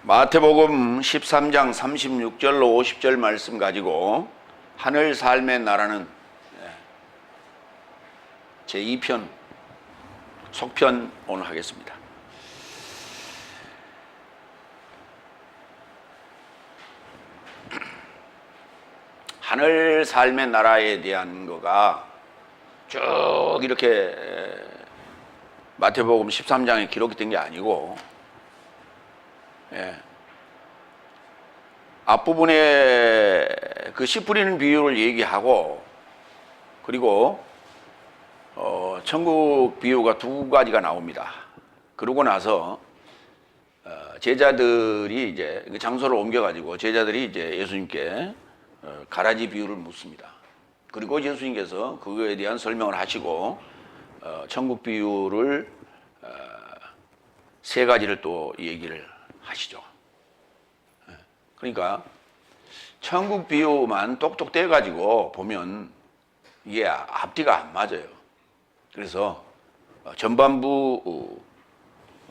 마태복음 13장 36절로 50절 말씀 가지고 하늘 삶의 나라는 제2편 속편 오늘 하겠습니다. 하늘 삶의 나라에 대한 거가 쭉 이렇게 마태복음 13장에 기록이 된 게 아니고 앞부분에 그 씨 뿌리는 비유를 얘기하고 그리고 천국 비유가 두 가지가 나옵니다. 그러고 나서 제자들이 이제 장소를 옮겨가지고 제자들이 이제 예수님께 가라지 비유를 묻습니다. 그리고 예수님께서 그거에 대한 설명을 하시고 천국 비유를 세 가지를 또 얘기를 하시죠. 그러니까 천국 비유만 똑똑 떼가지고 보면 이게 앞뒤가 안 맞아요. 그래서 전반부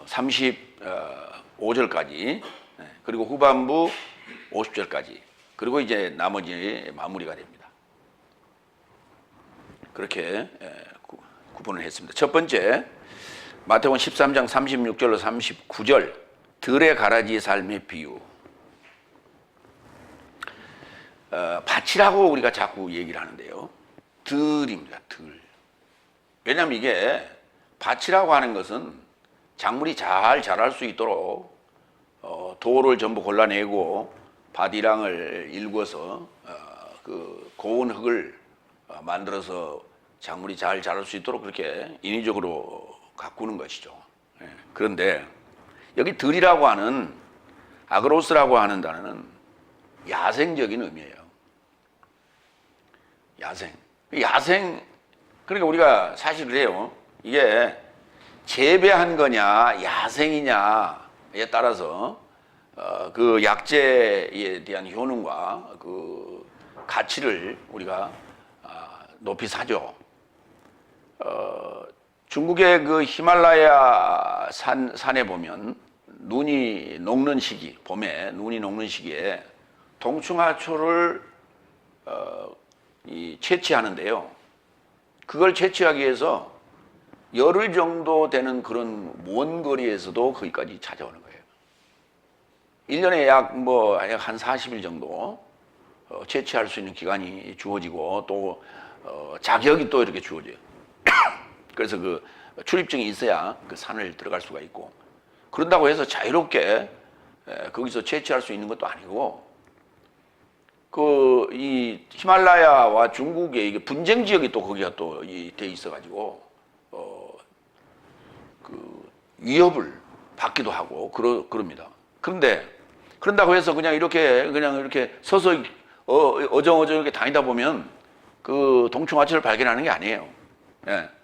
35절까지 그리고 후반부 50절까지 그리고 이제 나머지 마무리가 됩니다. 그렇게 구분을 했습니다. 첫 번째 마태복음 13장 36절로 39절 들의 가라지 삶의 비유. 밭이라고 우리가 자꾸 얘기를 하는데요. 들입니다. 들. 왜냐하면 이게 밭이라고 하는 것은 작물이 잘 자랄 수 있도록 돌을 전부 골라내고 밭이랑을 일궈서 그 고운 흙을 만들어서 작물이 잘 자랄 수 있도록 그렇게 인위적으로 가꾸는 것이죠. 그런데 여기 들이라고 하는 아그로스라고 하는 단어는 야생적인 의미예요. 야생. 그러니까 우리가 사실 그래요. 이게 재배한 거냐 야생이냐에 따라서 그 약재에 대한 효능과 그 가치를 우리가 높이 사죠. 중국의 그 히말라야 산에 보면 눈이 녹는 시기, 봄에 눈이 녹는 시기에 동충하초를 채취하는데요. 그걸 채취하기 위해서 열흘 정도 되는 그런 먼 거리에서도 거기까지 찾아오는 거예요. 1년에 약 한 40일 정도 채취할 수 있는 기간이 주어지고 또 자격이 또 이렇게 주어져요. 그래서 그 출입증이 있어야 그 산을 들어갈 수가 있고 그런다고 해서 자유롭게 거기서 채취할 수 있는 것도 아니고 이 히말라야와 중국의 이게 분쟁 지역이 또 거기가 또 돼 있어가지고 그 위협을 받기도 하고 그럽니다. 그런다고 해서 그냥 이렇게 서서 어정어정 이렇게 다니다 보면 그 동충하초를 발견하는 게 아니에요.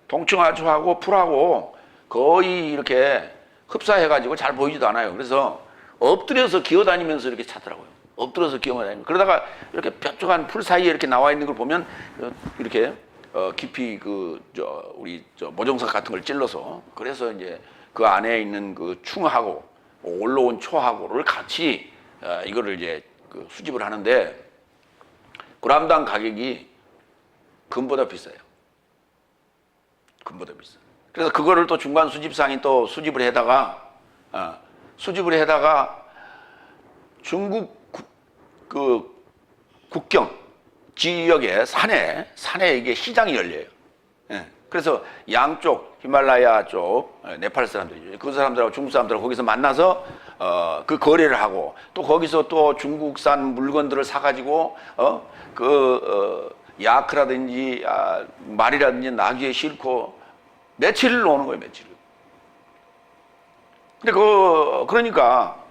동충하초하고 풀하고 거의 이렇게 흡사해가지고 잘 보이지도 않아요. 그래서 엎드려서 기어다니면서 이렇게 찾더라고요. 엎드려서 기어다니면서 그러다가 이렇게 뾰족한 풀 사이에 이렇게 나와 있는 걸 보면 이렇게 깊이 우리 모종석 같은 걸 찔러서 그래서 이제 그 안에 있는 그 충하고 올라온 초하고를 같이 이거를 이제 수집을 하는데 그람당 가격이 금보다 비싸요. 금보다 비싸. 그래서 그거를 또 중간 수집상이 또 수집을 해다가 중국 그 국경 지역의 산에 이게 시장이 열려요. 그래서 양쪽 히말라야 쪽 네팔 사람들이죠. 그 사람들하고 중국 사람들하고 거기서 만나서 그 거래를 하고 또 거기서 또 중국산 물건들을 사가지고 야크라든지 말이라든지 나귀에 싣고 며칠을 노는 거예요. 며칠을. 근데 그러니까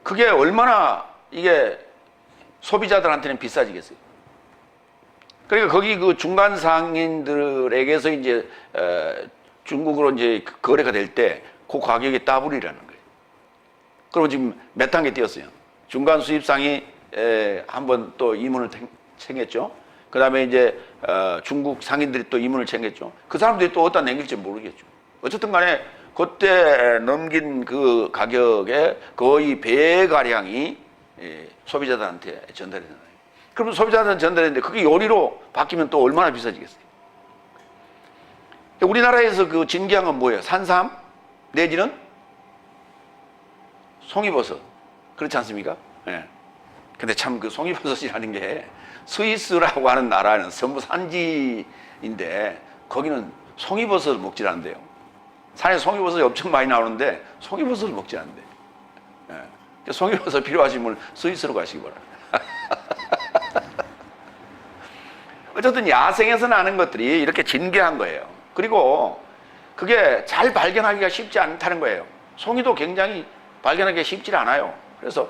그게 얼마나 이게 소비자들한테는 비싸지겠어요. 그러니까 거기 그 중간 상인들에게서 이제 중국으로 이제 거래가 될 때 그 가격이 더블이라는 거예요. 그리고 지금 몇 단계 뛰었어요. 중간 수입상이 한번 또 이문을 챙겼죠. 그 다음에 이제 중국 상인들이 또 이문을 챙겼죠. 그 사람들이 또 어디다 남길지 모르겠죠. 어쨌든 간에 그때 넘긴 그 가격의 거의 배가량이 소비자들한테 전달이 되나요? 그러면 소비자들한테 전달했는데 그게 요리로 바뀌면 또 얼마나 비싸지겠어요? 우리나라에서 그 진기한 건 뭐예요? 산삼 내지는 송이버섯. 그렇지 않습니까? 예. 근데 참 그 송이버섯이라는 게 스위스라고 하는 나라는 전부 산지인데 거기는 송이버섯을 먹질 않는데요. 산에 송이버섯이 엄청 많이 나오는데 송이버섯을 먹지 않는데. 예. 송이버섯 필요하시면 스위스로 가시기 바랍니다. 어쨌든 야생에서 나는 것들이 이렇게 진귀한 거예요. 그리고 그게 잘 발견하기가 쉽지 않다는 거예요. 송이도 굉장히 발견하기가 쉽지 않아요. 그래서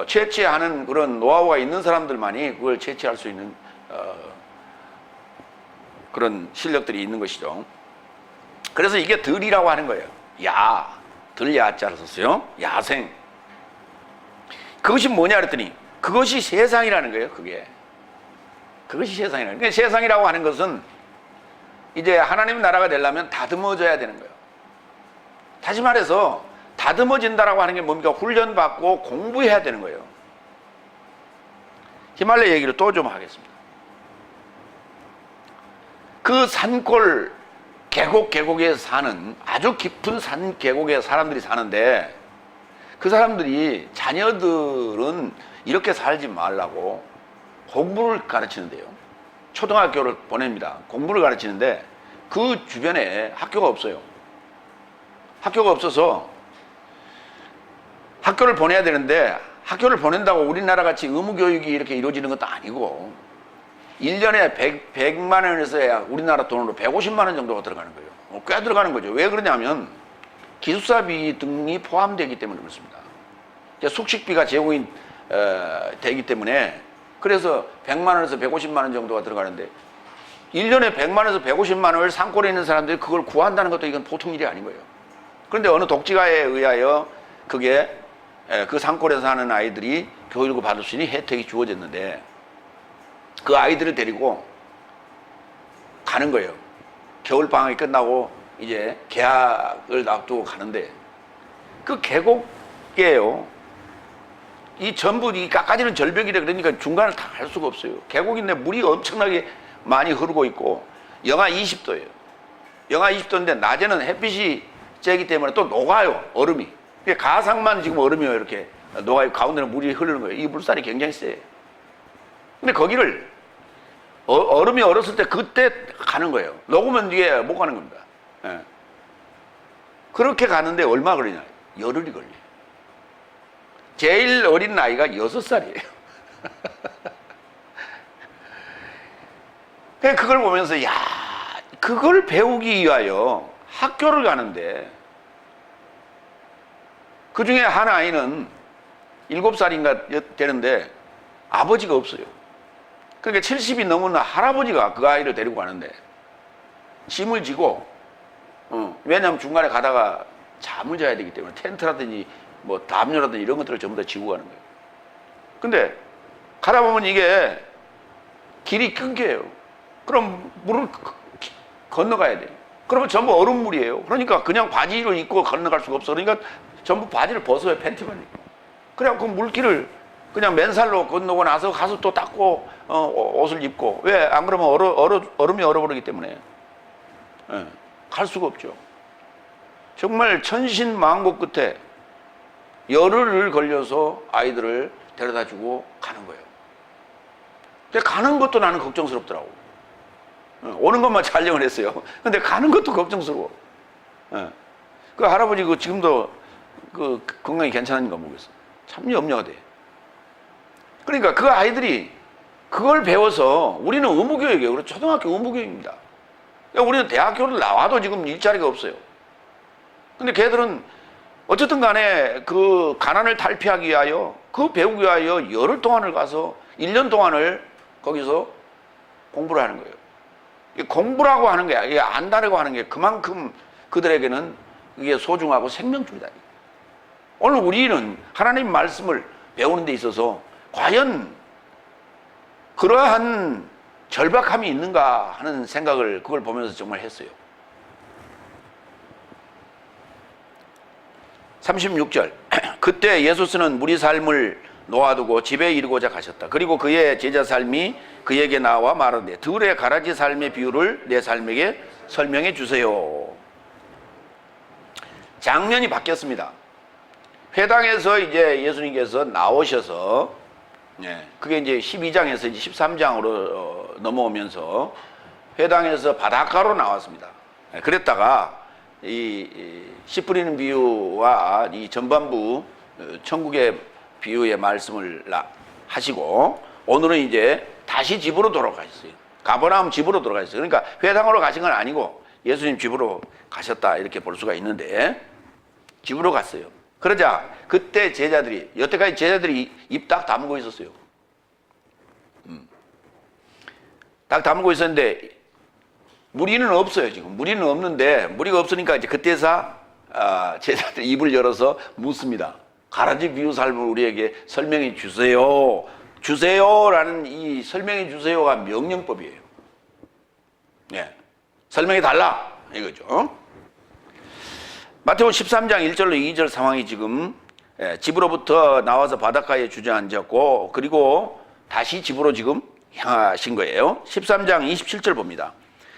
채취하는 그런 노하우가 있는 사람들만이 그걸 채취할 수 있는 그런 실력들이 있는 것이죠. 그래서 이게 들이라고 하는 거예요. 들야자를 썼어요. 야생. 그것이 뭐냐 그랬더니 그것이 세상이라는 거예요. 그것이 세상이라는 거예요. 그러니까 세상이라고 하는 것은 이제 하나님 나라가 되려면 다듬어져야 되는 거예요. 다시 말해서 다듬어진다라고 하는 게 뭡니까? 훈련받고 공부해야 되는 거예요. 히말라야 얘기를 또 좀 하겠습니다. 그 산골 계곡에 사는 아주 깊은 산 계곡에 사람들이 사는데 그 사람들이 자녀들은 이렇게 살지 말라고 공부를 가르치는데요. 초등학교를 보냅니다. 공부를 가르치는데 그 주변에 학교가 없어요. 학교가 없어서 학교를 보내야 되는데 학교를 보낸다고 우리나라 같이 의무교육이 이렇게 이루어지는 것도 아니고 1년에 100만 원에서 우리나라 돈으로 150만 원 정도가 들어가는 거예요. 꽤 들어가는 거죠. 왜 그러냐면 기숙사비 등이 포함되기 때문에 그렇습니다. 숙식비가 제공이 되기 때문에 그래서 100만 원에서 150만 원 정도가 들어가는데 1년에 100만 원에서 150만 원을 산골에 있는 사람들이 그걸 구한다는 것도 이건 보통 일이 아닌 거예요. 그런데 어느 독지가에 의하여 그게 그 산골에 사는 아이들이 교육을 받을 수 있는 혜택이 주어졌는데 그 아이들을 데리고 가는 거예요. 겨울방학이 끝나고 이제 개학을 앞두고 가는데 그 계곡이에요. 이 전부 이 깎아지는 절벽이래. 그러니까 중간을 다 갈 수가 없어요. 계곡인데 물이 엄청나게 많이 흐르고 있고 영하 20도예요. 영하 20도인데 낮에는 햇빛이 쬐기 때문에 또 녹아요. 얼음이. 가상만 지금 얼음이요. 이렇게 녹아요. 가운데는 물이 흐르는 거예요. 이 물살이 굉장히 세요. 근데 거기를 얼음이 얼었을 때 그때 가는 거예요. 녹으면 이게 못 가는 겁니다. 예. 그렇게 가는데 얼마 걸리냐? 열흘이 걸려요. 제일 어린 나이가 6살이에요. 그걸 보면서 그걸 배우기 위하여 학교를 가는데 그 중에 한 아이는 7살인가 되는데 아버지가 없어요. 그러니까 70이 넘은 할아버지가 그 아이를 데리고 가는데 짐을 지고 왜냐하면 중간에 가다가 잠을 자야 되기 때문에 텐트라든지 뭐 담요라든지 이런 것들을 전부 다 지고 가는 거예요. 근데 가다 보면 이게 길이 끊겨요. 그럼 물을 건너가야 돼요. 그러면 전부 얼음물이에요. 그러니까 그냥 바지를 입고 건너갈 수가 없어. 그러니까 전부 바지를 벗어요. 팬티만 입고. 그래갖고 물길을 그냥 맨살로 건너고 나서 가서 또 닦고 옷을 입고. 왜? 안 그러면 얼음이 얼어버리기 때문에 갈 수가 없죠. 정말 천신만고 끝에 열흘을 걸려서 아이들을 데려다주고 가는 거예요. 근데 가는 것도 나는 걱정스럽더라고. 오는 것만 촬영을 했어요. 근데 가는 것도 걱정스러워. 그 할아버지 지금도 그 건강이 괜찮은가 모르겠어. 참 염려가 돼. 그러니까 그 아이들이 그걸 배워서 우리는 의무교육이에요. 그래서 초등학교 의무교육입니다. 그러니까 우리는 대학교를 나와도 지금 일자리가 없어요. 근데 걔들은 어쨌든 간에 그 가난을 탈피하기 위하여 그 배우기 위하여 열흘 동안을 가서 1년 동안을 거기서 공부를 하는 거예요. 공부라고 하는 게 이게 안다라고 하는 게 그만큼 그들에게는 이게 소중하고 생명줄이다. 오늘 우리는 하나님 말씀을 배우는 데 있어서 과연 그러한 절박함이 있는가 하는 생각을 그걸 보면서 정말 했어요. 36절. 그때 예수스는 무리 삶을 놓아두고 집에 이르고자 가셨다. 그리고 그의 제자 삶이 그에게 나와 말하되 들의 가라지 삶의 비유를 내 삶에게 설명해 주세요. 장면이 바뀌었습니다. 회당에서 이제 예수님께서 나오셔서, 그게 이제 12장에서 이제 13장으로 넘어오면서 회당에서 바닷가로 나왔습니다. 그랬다가 씨 뿌리는 비유와 이 전반부 천국의 비유의 말씀을 하시고 오늘은 이제 다시 집으로 돌아가셨어요. 가버나움 집으로 돌아가셨어요. 그러니까 회당으로 가신 건 아니고 예수님 집으로 가셨다 이렇게 볼 수가 있는데 집으로 갔어요. 그러자 그때 제자들이, 여태까지 제자들이 입 딱 다물고 있었어요. 딱 다물고 있었는데 무리는 없어요. 지금 무리는 없는데, 무리가 없으니까 이제 그때서 제자들 입을 열어서 묻습니다. 가라지 비유 삶을 우리에게 설명해 주세요. 주세요라는 이 설명해 주세요가 명령법이에요. 설명해 달라 이거죠. 마태복음 13장 1절로 2절 상황이 지금 집으로부터 나와서 바닷가에 주저앉았고 그리고 다시 집으로 지금 향하신 거예요. 13장 27절 봅니다.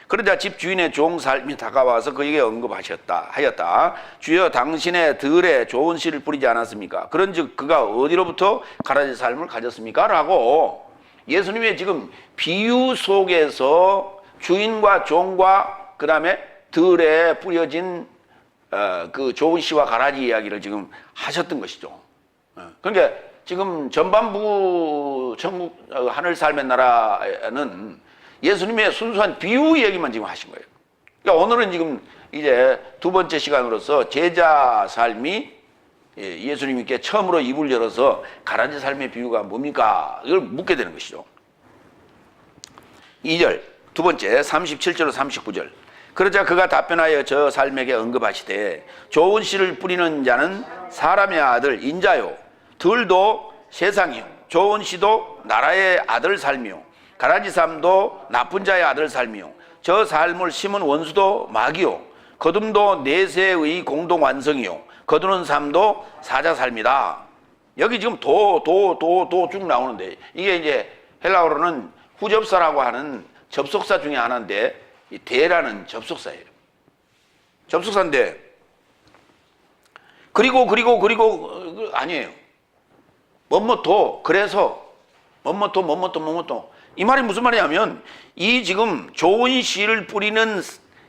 그러자 집 주인의 종 삶이 다가와서 그에게 하였다. 주여 당신의 들에 좋은 씨를 뿌리지 않았습니까? 그런즉 그가 어디로부터 가라지 삶을 가졌습니까? 라고 예수님의 지금 비유 속에서 주인과 종과 그 다음에 들에 뿌려진 그 좋은 씨와 가라지 이야기를 지금 하셨던 것이죠. 그러니까 지금 전반부 천국 하늘 삶의 나라는 예수님의 순수한 비유 얘기만 지금 하신 거예요. 그러니까 오늘은 지금 이제 두 번째 시간으로서 제자 삶이 예수님께 처음으로 입을 열어서 가라지 삶의 비유가 뭡니까? 이걸 묻게 되는 것이죠. 2절, 두 번째 37절로 39절. 그러자 그가 답변하여 저 삶에게 언급하시되 좋은 씨를 뿌리는 자는 사람의 아들 인자요, 들도 세상이요, 좋은 씨도 나라의 아들 삶이요, 가라지 삶도 나쁜 자의 아들 삶이요, 저 삶을 심은 원수도 마귀요, 거둠도 내세의 공동 완성이요, 거두는 삶도 사자 삶이다. 여기 지금 도 쭉 나오는데 이게 이제 헬라어로는 후접사라고 하는 접속사 중에 하나인데 이 대라는 접속사예요. 접속사인데 그리고 아니에요. 뭐뭐도 그래서 뭐뭐도 이 말이 무슨 말이냐면 이 지금 좋은 씨를 뿌리는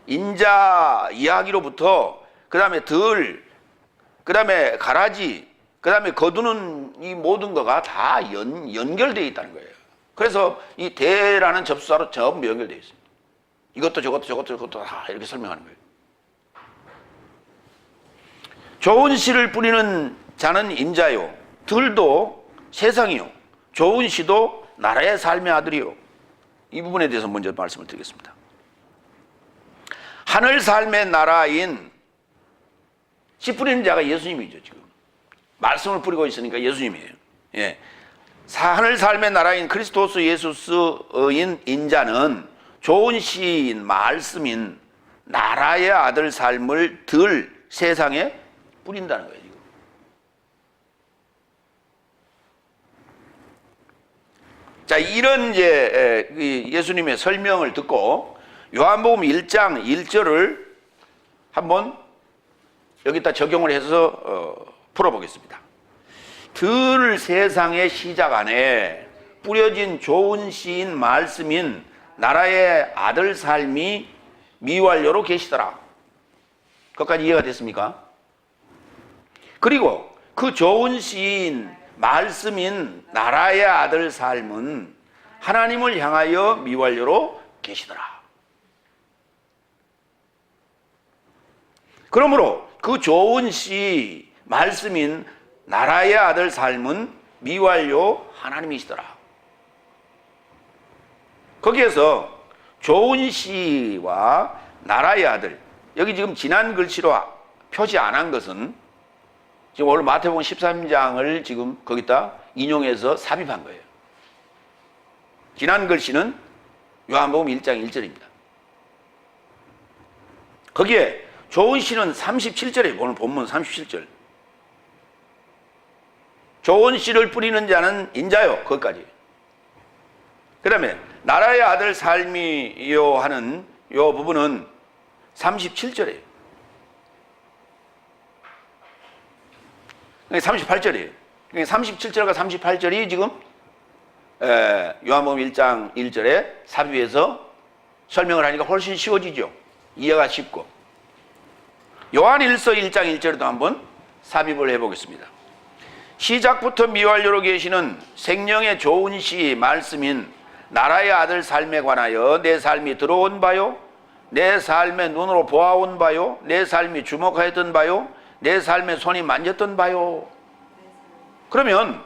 인자 이야기로부터 그 다음에 그 다음에 가라지, 그 다음에 거두는 이 모든 거가 다 연결되어 있다는 거예요. 그래서 이 대라는 접수사로 전부 연결되어 있어요. 이것도 저것도 다 이렇게 설명하는 거예요. 좋은 씨를 뿌리는 자는 인자요, 들도 세상이요, 좋은 씨도 나라의 삶의 아들이요. 이 부분에 대해서 먼저 말씀을 드리겠습니다. 하늘 삶의 나라인 씨 뿌리는 자가 예수님이죠. 지금 말씀을 뿌리고 있으니까 예수님이에요. 하늘 삶의 나라인 크리스토스 예수스인 인자는 좋은 씨인 말씀인 나라의 아들 삶을 세상에 뿌린다는 거예요. 지금. 자, 이런 이제 예수님의 설명을 듣고 요한복음 1장 1절을 한번 여기다 적용을 해서 풀어보겠습니다. 세상의 시작 안에 뿌려진 좋은 씨인 말씀인 나라의 아들 삶이 미완료로 계시더라. 거기까지 이해가 됐습니까? 그리고 그 좋은 씨인 말씀인 나라의 아들 삶은 하나님을 향하여 미완료로 계시더라. 그러므로 그 좋은 씨 말씀인 나라의 아들 삶은 미완료 하나님이시더라. 거기에서 좋은 씨와 나라의 아들, 여기 지금 지난 글씨로 표시 안 한 것은 지금 오늘 마태복음 13장을 지금 거기다 인용해서 삽입한 거예요. 지난 글씨는 요한복음 1장 1절입니다. 거기에 좋은 씨는 37절에 오늘 본문 37절 좋은 씨를 뿌리는 자는 인자요. 거기까지. 그 다음에 나라의 아들 삶이요 하는 요 부분은 37절이에요. 38절이에요. 37절과 38절이 지금 요한복음 1장 1절에 삽입해서 설명을 하니까 훨씬 쉬워지죠. 이해가 쉽고. 요한일서 1장 1절에도 한번 삽입을 해보겠습니다. 시작부터 미완료로 계시는 생명의 좋은 시 말씀인 나라의 아들 삶에 관하여 내 삶이 들어온 바요, 내 삶의 눈으로 보아온 바요, 내 삶이 주목하였던 바요, 내 삶의 손이 만졌던 바요. 그러면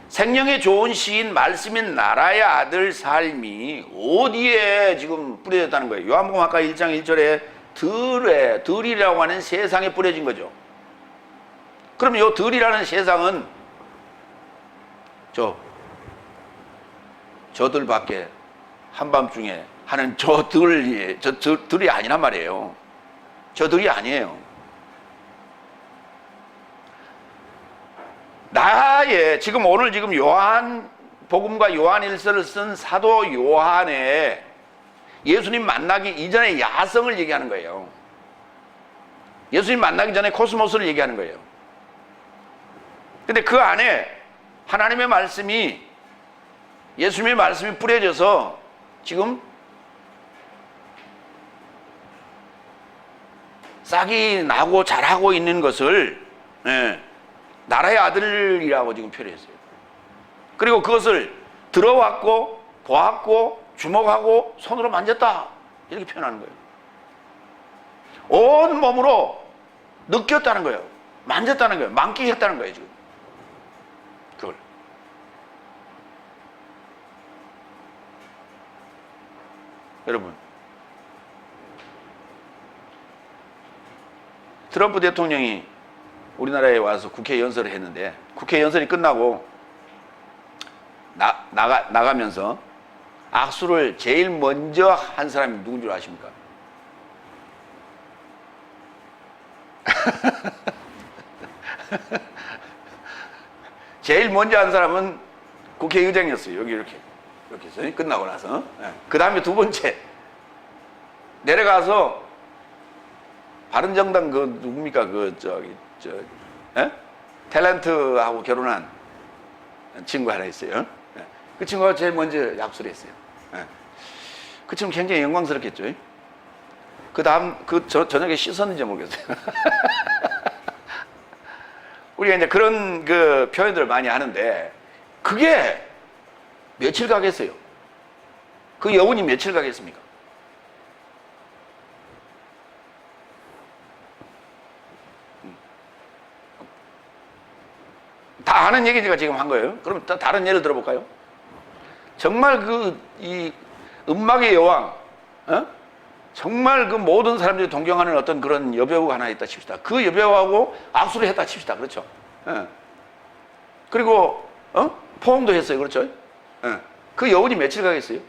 생명의 좋은 시인 말씀인 나라의 아들 삶이 어디에 지금 뿌려졌다는 거예요? 요한복음 아까 1장 1절에 들이라고 하는 세상에 뿌려진 거죠. 그럼 이 들이라는 세상은 저들밖에 한밤중에 하는 들이 아니란 말이에요. 저들이 아니에요. 지금 오늘 요한복음과 요한일서를 쓴 사도 요한의 예수님 만나기 이전의 야성을 얘기하는 거예요. 예수님 만나기 전에 코스모스를 얘기하는 거예요. 근데 그 안에 하나님의 말씀이, 예수님의 말씀이 뿌려져서 지금 싹이 나고 자라고 있는 것을 나라의 아들이라고 지금 표현했어요. 그리고 그것을 들어왔고 보았고 주목하고 손으로 만졌다 이렇게 표현하는 거예요. 온 몸으로 느꼈다는 거예요. 만졌다는 거예요. 만끽했다는 거예요. 지금 그걸. 여러분, 트럼프 대통령이 우리나라에 와서 국회 연설을 했는데, 국회 연설이 끝나고 나가면서 악수를 제일 먼저 한 사람이 누군 줄 아십니까? 제일 먼저 한 사람은 국회의장이었어요. 여기 이렇게 해서 끝나고 나서. 그 다음에 두 번째 내려가서 바른정당 누굽니까? 탤런트하고 결혼한 친구 하나 있어요. 그 친구가 제일 먼저 약수를 했어요. 그 친구 굉장히 영광스럽겠죠. 그 다음, 저녁에 씻었는지 모르겠어요. 우리가 이제 그런 표현들을 많이 하는데, 그게 며칠 가겠어요? 그 여운이 며칠 가겠습니까? 다 아는 얘기 제가 지금 한 거예요. 그럼 다른 예를 들어볼까요? 정말 이 음악의 여왕, 정말 모든 사람들이 동경하는 어떤 그런 여배우가 하나 있다 칩시다. 그 여배우하고 악수를 했다 칩시다. 그렇죠? 그리고 포옹도 했어요. 그렇죠? 그 여운이 며칠 가겠어요?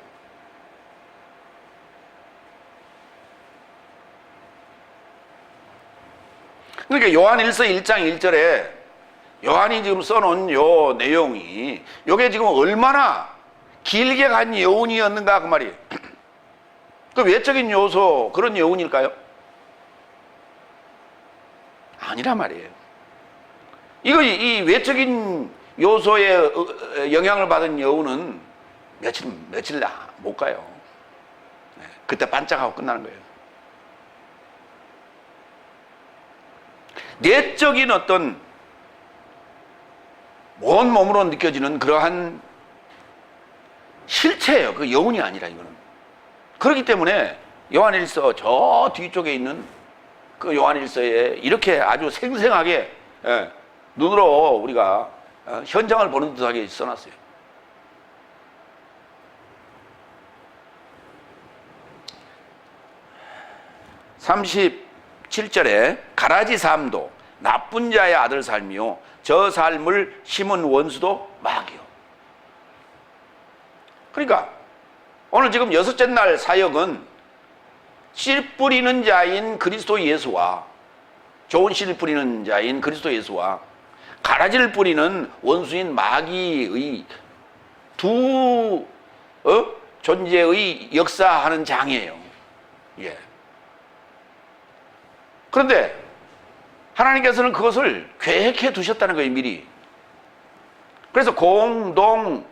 그러니까 요한일서 1장 1절에 요한이 지금 써놓은 요 내용이, 요게 지금 얼마나 길게 간 여운이었는가 그 말이에요. 그 외적인 요소, 그런 여운일까요? 아니란 말이에요. 이 외적인 요소에 영향을 받은 여운은 며칠 못 가요. 그때 반짝하고 끝나는 거예요. 내적인 어떤 온 몸으로 느껴지는 그러한 실체예요. 그 여운이 아니라 이거는. 그렇기 때문에 요한일서 저 뒤쪽에 있는 그 요한일서에 이렇게 아주 생생하게 눈으로 우리가 현장을 보는 듯하게 써놨어요. (37절에) 가라지 삶도 나쁜 자의 아들 삶이요 저 삶을 심은 원수도 마귀요. 그러니까 오늘 지금 여섯째 날 사역은 씨 뿌리는 자인 그리스도 예수와, 좋은 씨를 뿌리는 자인 그리스도 예수와 가라지를 뿌리는 원수인 마귀의 두 존재의 역사하는 장이에요. 예. 그런데 하나님께서는 그것을 계획해 두셨다는 거예요, 미리. 그래서 공동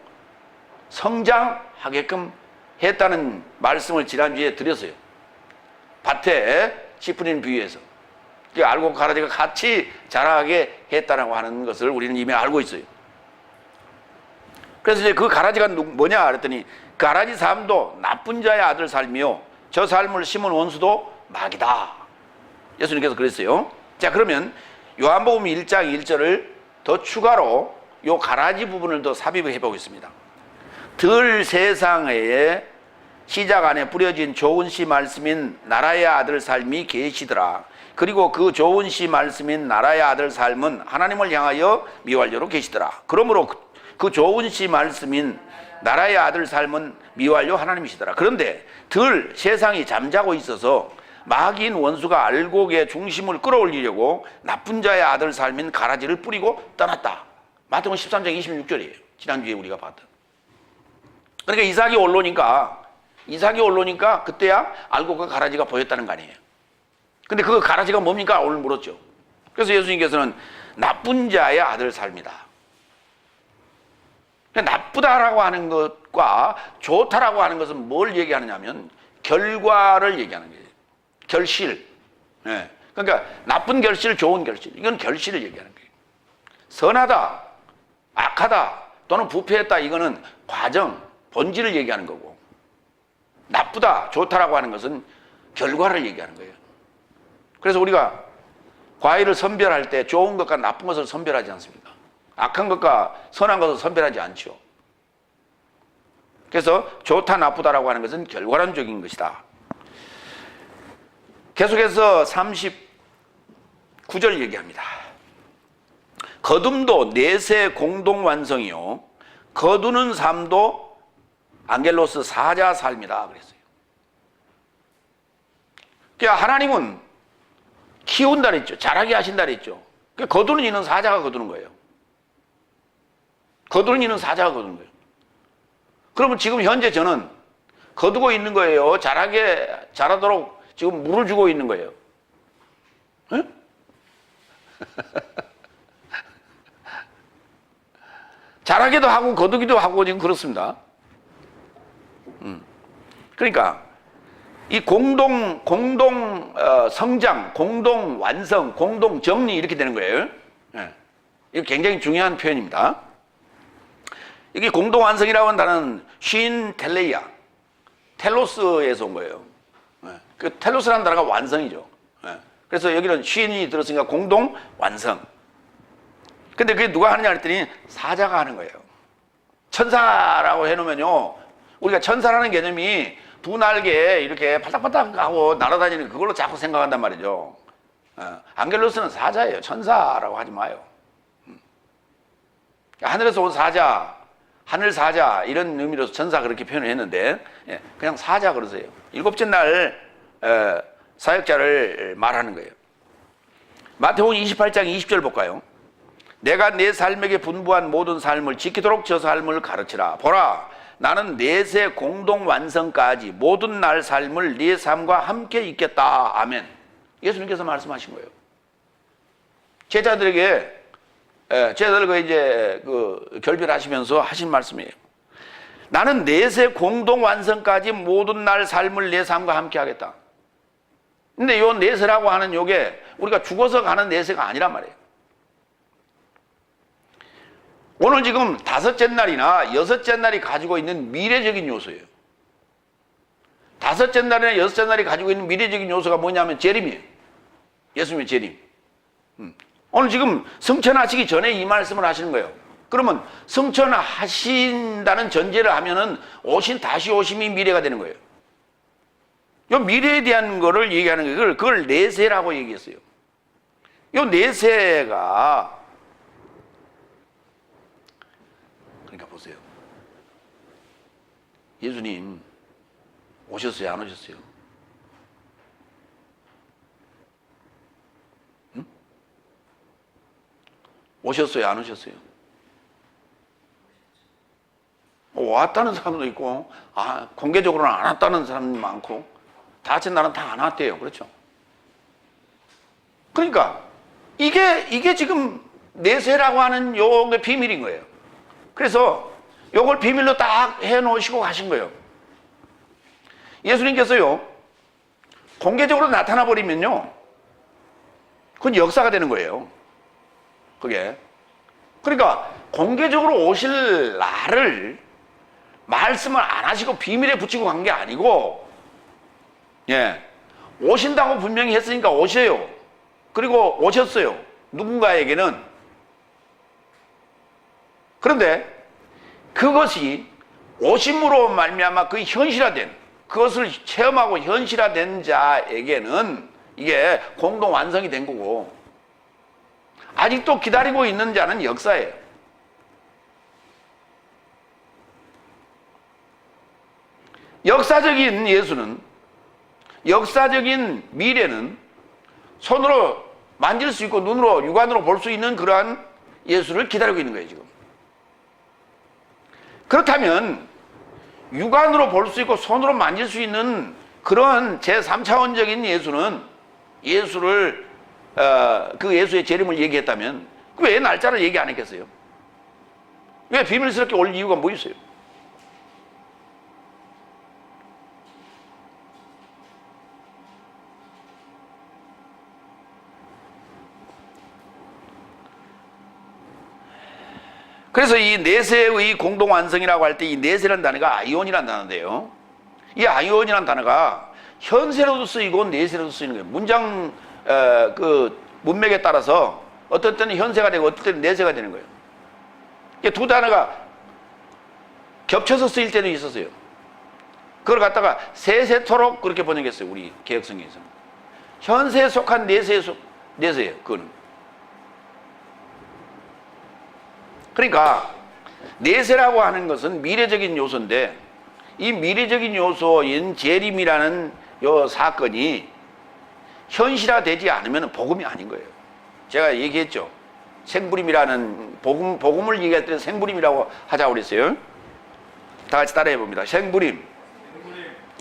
성장하게끔 했다는 말씀을 지난주에 드렸어요. 밭에 씨 뿌리는 비유에서. 알고 가라지가 같이 자라게 했다라고 하는 것을 우리는 이미 알고 있어요. 그래서 이제 그 가라지가 뭐냐 그랬더니 가라지 삶도 나쁜 자의 아들 삶이요 저 삶을 심은 원수도 마귀다. 예수님께서 그랬어요. 자, 그러면 요한복음 1장 1절을 더 추가로 요 가라지 부분을 더 삽입해 보겠습니다. 들 세상에 시작 안에 뿌려진 좋은 씨 말씀인 나라의 아들 삶이 계시더라. 그리고 그 좋은 씨 말씀인 나라의 아들 삶은 하나님을 향하여 미완료로 계시더라. 그러므로 그 좋은 씨 말씀인 나라의 아들 삶은 미완료 하나님이시더라. 그런데 들 세상이 잠자고 있어서 마귀인 원수가 알곡의 중심을 끌어올리려고 나쁜 자의 아들 삶인 가라지를 뿌리고 떠났다. 마태복음 13장 26절이에요. 지난주에 우리가 봤던. 그러니까 이삭이 올라오니까 그때야 알곡과 가라지가 보였다는 거 아니에요. 근데 그 가라지가 뭡니까? 오늘 물었죠. 그래서 예수님께서는 나쁜 자의 아들 삶이다. 나쁘다라고 하는 것과 좋다라고 하는 것은 뭘 얘기하느냐면 결과를 얘기하는 거예요. 결실. 예. 그러니까 나쁜 결실, 좋은 결실. 이건 결실을 얘기하는 거예요. 선하다, 악하다, 또는 부패했다. 이거는 과정, 본질을 얘기하는 거고. 나쁘다, 좋다라고 하는 것은 결과를 얘기하는 거예요. 그래서 우리가 과일을 선별할 때 좋은 것과 나쁜 것을 선별하지 않습니까? 악한 것과 선한 것을 선별하지 않죠. 그래서 좋다, 나쁘다라고 하는 것은 결과론적인 것이다. 계속해서 39절 얘기합니다. 거둠도 넷의 공동 완성이요 거두는 삶도 안겔로스 사자 삶이다 그랬어요. 그러니까 하나님은 키운다 그랬죠. 자라게 하신다 그랬죠. 그러니까 거두는 이는 사자가 거두는 거예요. 거두는 이는 사자가 거두는 거예요. 그러면 지금 현재 저는 거두고 있는 거예요. 자라도록 지금 물을 주고 있는 거예요. 네? 자라기도 하고 거두기도 하고 지금 그렇습니다. 그러니까 이 공동 성장, 공동 완성, 공동 정리 이렇게 되는 거예요. 네. 이거 굉장히 중요한 표현입니다. 이게 공동 완성이라고 하는 단어는 쉰 텔레이아, 텔로스에서 온 거예요. 네. 그 텔로스라는 단어가 완성이죠. 네. 그래서 여기는 쉰이 들었으니까 공동 완성. 근데 그게 누가 하느냐 했더니 사자가 하는 거예요. 천사라고 해놓으면요, 우리가 천사라는 개념이 두 날개에 이렇게 팔딱팔딱하고 날아다니는 그걸로 자꾸 생각한단 말이죠. 안겔로스는 사자예요. 천사라고 하지 마요. 하늘에서 온 사자, 하늘 사자 이런 의미로서 천사 그렇게 표현을 했는데 그냥 사자 그러세요. 일곱째 날 사역자를 말하는 거예요. 마태복음 28장 20절 볼까요? 내가 내 삶에게 분부한 모든 삶을 지키도록 저 삶을 가르치라. 보라, 나는 넷의 공동 완성까지 모든 날 삶을 네 삶과 함께 있겠다. 아멘. 예수님께서 말씀하신 거예요. 제자들에게 제자들과 이제 그 결별하시면서 하신 말씀이에요. 나는 넷의 공동 완성까지 모든 날 삶을 내 삶과 함께 하겠다. 근데 요 넷이라고 하는 요게 우리가 죽어서 가는 넷세가 아니란 말이에요. 오늘 지금 다섯째 날이나 여섯째 날이 가지고 있는 미래적인 요소예요. 다섯째 날이나 여섯째 날이 가지고 있는 미래적인 요소가 뭐냐면 재림이에요. 예수님의 재림. 오늘 지금 승천하시기 전에 이 말씀을 하시는 거예요. 그러면 승천하신다는 전제를 하면은 다시 오심이 미래가 되는 거예요. 이 미래에 대한 거를 얘기하는 거예요. 그걸 내세라고 얘기했어요. 이 내세가 그러니까 보세요. 예수님 오셨어요? 안 오셨어요? 응? 오셨어요? 안 오셨어요? 왔다는 사람도 있고, 공개적으로는 안 왔다는 사람이 많고, 다 같이 나는 다 안 왔대요. 그렇죠? 그러니까, 이게 지금 내세라고 하는 요게 비밀인 거예요. 그래서 요걸 비밀로 딱 해놓으시고 가신 거예요. 예수님께서요, 공개적으로 나타나 버리면요, 그건 역사가 되는 거예요. 그게. 그러니까, 공개적으로 오실 날을 말씀을 안 하시고 비밀에 붙이고 간 게 아니고, 예, 오신다고 분명히 했으니까 오셔요. 그리고 오셨어요. 누군가에게는. 그런데 그것이 오심으로 말미암아 그 현실화된, 그것을 체험하고 현실화된 자에게는 이게 공동 완성이 된 거고, 아직도 기다리고 있는 자는 역사예요. 역사적인 예수는, 역사적인 미래는 손으로 만질 수 있고 눈으로, 육안으로 볼 수 있는 그러한 예수를 기다리고 있는 거예요, 지금. 그렇다면 육안으로 볼 수 있고 손으로 만질 수 있는 그런 제3차원적인 예수는, 예수를 그 예수의 재림을 얘기했다면 왜 날짜를 얘기 안 했겠어요? 왜 비밀스럽게 올 이유가 뭐 있어요? 그래서 이 내세의 공동완성이라고 할 때 이 내세라는 단어가 아이온이라는 단어인데요, 이 아이온이라는 단어가 현세로도 쓰이고 내세로도 쓰이는 거예요. 문장 그 문맥에 따라서 어떤 때는 현세가 되고 어떤 때는 내세가 되는 거예요. 이 두 단어가 겹쳐서 쓰일 때도 있었어요. 그걸 갖다가 세세토록 그렇게 번역했어요, 우리 개혁성경에서는. 현세에 속한 내세예요, 그거는. 그러니까 내세라고 하는 것은 미래적인 요소인데, 이 미래적인 요소인 재림이라는 요 사건이 현실화되지 않으면 복음이 아닌 거예요. 제가 얘기했죠. 생부림이라는 복음을 얘기할 때 생부림이라고 하자고 그랬어요. 다 같이 따라해 봅니다. 생부림.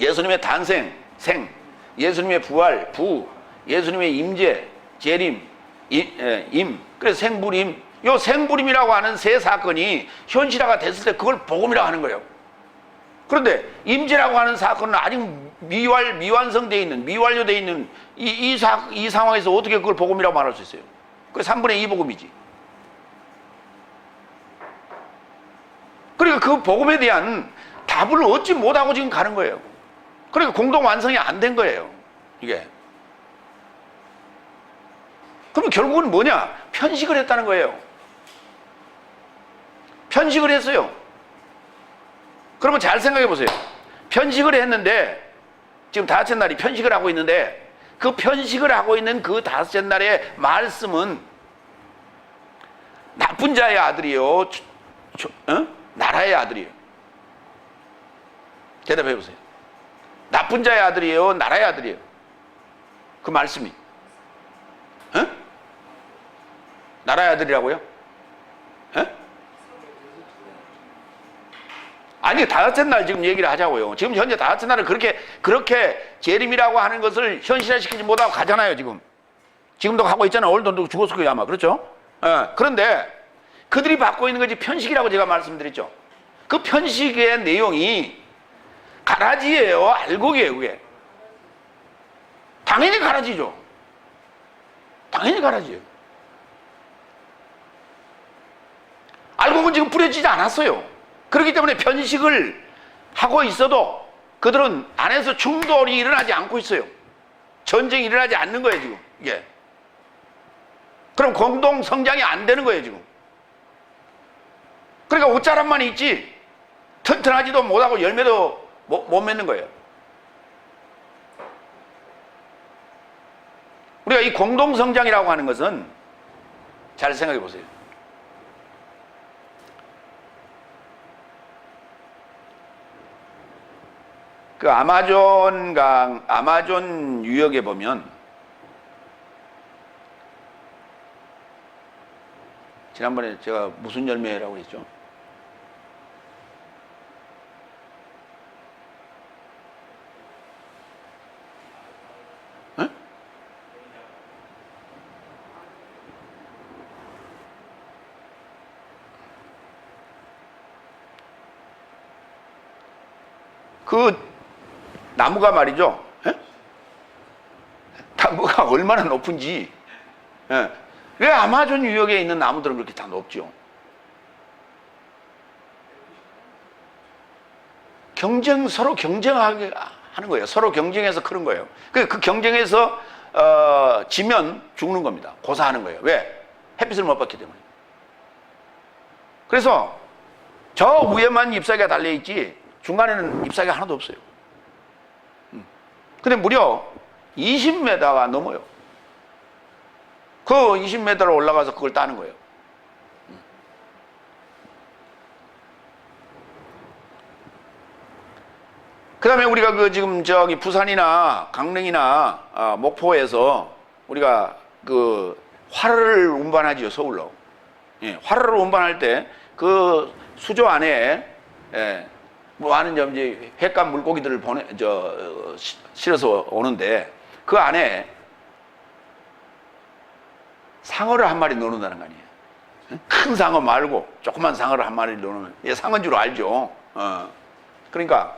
예수님의 탄생, 생. 예수님의 부활, 부. 예수님의 임재, 재림, 임. 그래서 생부림. 요 생부림이라고 하는 세 사건이 현실화가 됐을 때 그걸 복음이라고 하는 거예요. 그런데 임재라고 하는 사건은 아직 미완성되어 있는, 미완료되어 있는 이 상황에서 어떻게 그걸 복음이라고 말할 수 있어요? 그 3분의 2 복음이지. 그러니까 그 복음에 대한 답을 얻지 못하고 지금 가는 거예요. 그러니까 공동 완성이 안 된 거예요, 이게. 그럼 결국은 뭐냐? 편식을 했다는 거예요. 편식을 했어요. 그러면 잘 생각해 보세요. 편식을 했는데, 지금 다섯째 날이 편식을 하고 있는데, 그 편식을 하고 있는 그 다섯째 날의 말씀은 나쁜 자의 아들이요, 나라의 아들이에요. 대답해 보세요. 나쁜 자의 아들이에요, 나라의 아들이에요. 그 말씀이. 나라의 아들이라고요? 아니, 다섯째 날 지금 얘기를 하자고요. 지금 현재 다섯째 날은 그렇게 재림이라고 하는 것을 현실화시키지 못하고 가잖아요, 지금. 지금도 하고 있잖아요. 오늘도 죽었을 거예요, 아마. 그렇죠? 그런데 그들이 받고 있는 것이 편식이라고 제가 말씀드렸죠. 그 편식의 내용이 가라지예요, 알곡이에요, 그게. 당연히 가라지죠. 당연히 가라지예요. 알곡은 지금 뿌려지지 않았어요. 그렇기 때문에 편식을 하고 있어도 그들은 안에서 충돌이 일어나지 않고 있어요. 전쟁이 일어나지 않는 거예요, 지금. 이게. 그럼 공동 성장이 안 되는 거예요, 지금. 그러니까 옷자락만 있지 튼튼하지도 못하고 열매도 못 맺는 거예요. 우리가 이 공동 성장이라고 하는 것은 잘 생각해 보세요. 그 아마존 유역에 보면 지난번에 제가 무슨 열매라고 그랬죠? 에? 그 나무가 말이죠. 에? 나무가 얼마나 높은지. 예. 왜 아마존 유역에 있는 나무들은 그렇게 다 높죠? 서로 경쟁하게 하는 거예요. 서로 경쟁해서 크는 거예요. 그 경쟁에서 지면 죽는 겁니다. 고사하는 거예요. 왜? 햇빛을 못 받기 때문에. 그래서 저 위에만 잎사귀가 달려있지 중간에는 잎사귀가 하나도 없어요. 근데 무려 20m가 넘어요. 그 20m로 올라가서 그걸 따는 거예요. 그 다음에 우리가 그 지금 저기 부산이나 강릉이나 목포에서 우리가 그 화를 운반하지요, 서울로. 예, 화를 운반할 때 그 수조 안에, 예, 뭐 하는 이제 횟감 물고기들을 실어서 오는데 그 안에 상어를 한 마리 넣는다는 거 아니에요. 큰 상어 말고 조그만 상어를 한 마리 넣으면 얘 상어인 줄 알죠. 그러니까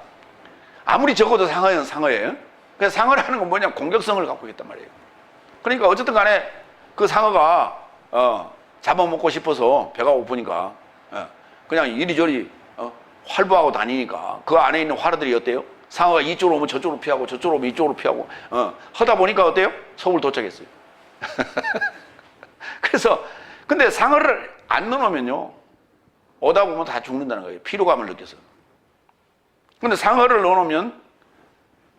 아무리 적어도 상어는 상어예요. 그래서 상어라는 건 뭐냐, 공격성을 갖고 있단 말이에요. 그러니까 어쨌든 간에 그 상어가 잡아먹고 싶어서 배가 고프니까 그냥 이리저리 활보하고 다니니까 그 안에 있는 화르들이 어때요? 상어가 이쪽으로 오면 저쪽으로 피하고 저쪽으로 오면 이쪽으로 피하고 하다 보니까 어때요? 서울 도착했어요. 그래서 근데 상어를 안 넣어놓으면요 오다 보면 다 죽는다는 거예요. 피로감을 느껴서. 근데 상어를 넣어놓으면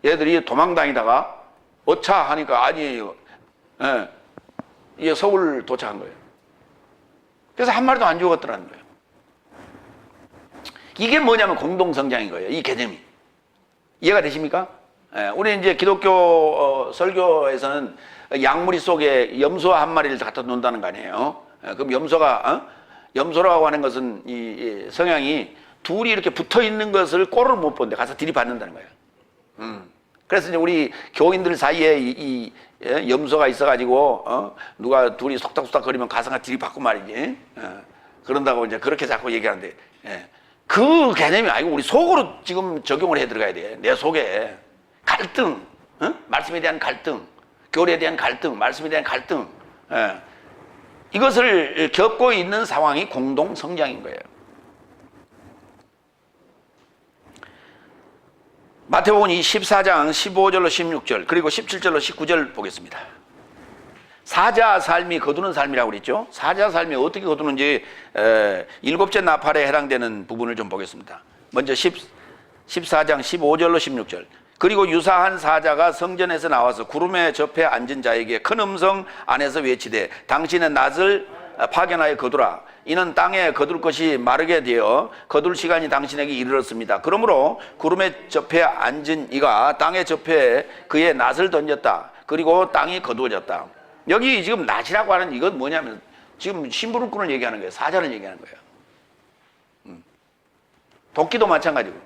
얘들이 도망다니다가 어차 하니까 아니 이게 서울 도착한 거예요. 그래서 한 마리도 안 죽었더라는 거예요. 이게 뭐냐면 공동성장인 거예요. 이 개념이. 이해가 되십니까? 우리 이제 기독교 설교에서는 양무리 속에 염소 한 마리를 갖다 놓는다는 거 아니에요. 그럼 염소라고 하는 것은 이 성향이 둘이 이렇게 붙어 있는 것을 꼴을 못 보는데 가서 들이받는다는 거예요. 그래서 이제 우리 교인들 사이에 이 염소가 있어가지고 누가 둘이 속닥속닥 거리면 가서가 들이받고 말이지. 그런다고 이제 그렇게 자꾸 얘기하는데 그 개념이 아니고 우리 속으로 지금 적용을 해 들어가야 돼. 내 속에 갈등, 말씀에 대한 갈등, 교리에 대한 갈등, 말씀에 대한 갈등, 이것을 겪고 있는 상황이 공동 성장인 거예요. 마태복음 14장 15절로 16절 그리고 17절로 19절 보겠습니다. 사자 삶이 거두는 삶이라고 그랬죠. 사자 삶이 어떻게 거두는지 일곱째 나팔에 해당되는 부분을 좀 보겠습니다. 먼저 14장 15절로 16절 그리고 유사한 사자가 성전에서 나와서 구름에 접해 앉은 자에게 큰 음성 안에서 외치되 당신의 낫을 파견하여 거두라. 이는 땅에 거둘 것이 마르게 되어 거둘 시간이 당신에게 이르렀습니다. 그러므로 구름에 접해 앉은 이가 땅에 접해 그의 낫을 던졌다. 그리고 땅이 거두어졌다. 여기 지금 낫이라고 하는 이건 뭐냐면 지금 심부름꾼을 얘기하는 거예요. 사자를 얘기하는 거예요. 도끼도 마찬가지고.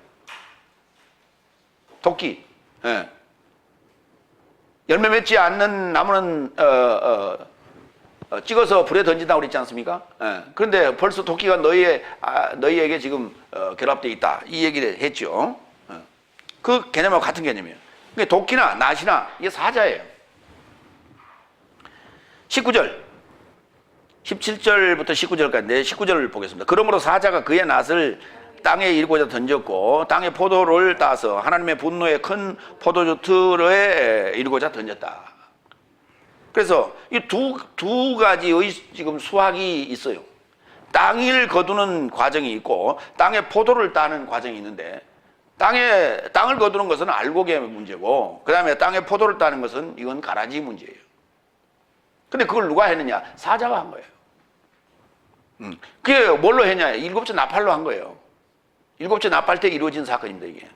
도끼. 예. 열매 맺지 않는 나무는 찍어서 불에 던진다고 그랬지 않습니까? 예. 그런데 벌써 도끼가 너희에게 지금 결합되어 있다. 이 얘기를 했죠. 그 개념하고 같은 개념이에요. 그러니까 도끼나 낫이나 이게 사자예요. 19절 17절부터 19절까지인데 19절을 보겠습니다. 그러므로 사자가 그의 낫을 땅에 이르고자 던졌고 땅에 포도를 따서 하나님의 분노의 큰 포도주 틀에 이르고자 던졌다. 그래서 이 두 가지의 지금 수학이 있어요. 땅을 거두는 과정이 있고 땅에 포도를 따는 과정이 있는데 땅을 거두는 것은 알곡의 문제고 그 다음에 땅에 포도를 따는 것은 이건 가라지 문제예요. 근데 그걸 누가 했느냐? 사자가 한 거예요. 그게 뭘로 했냐? 일곱째 나팔로 한 거예요. 일곱째 나팔 때 이루어진 사건입니다, 이게.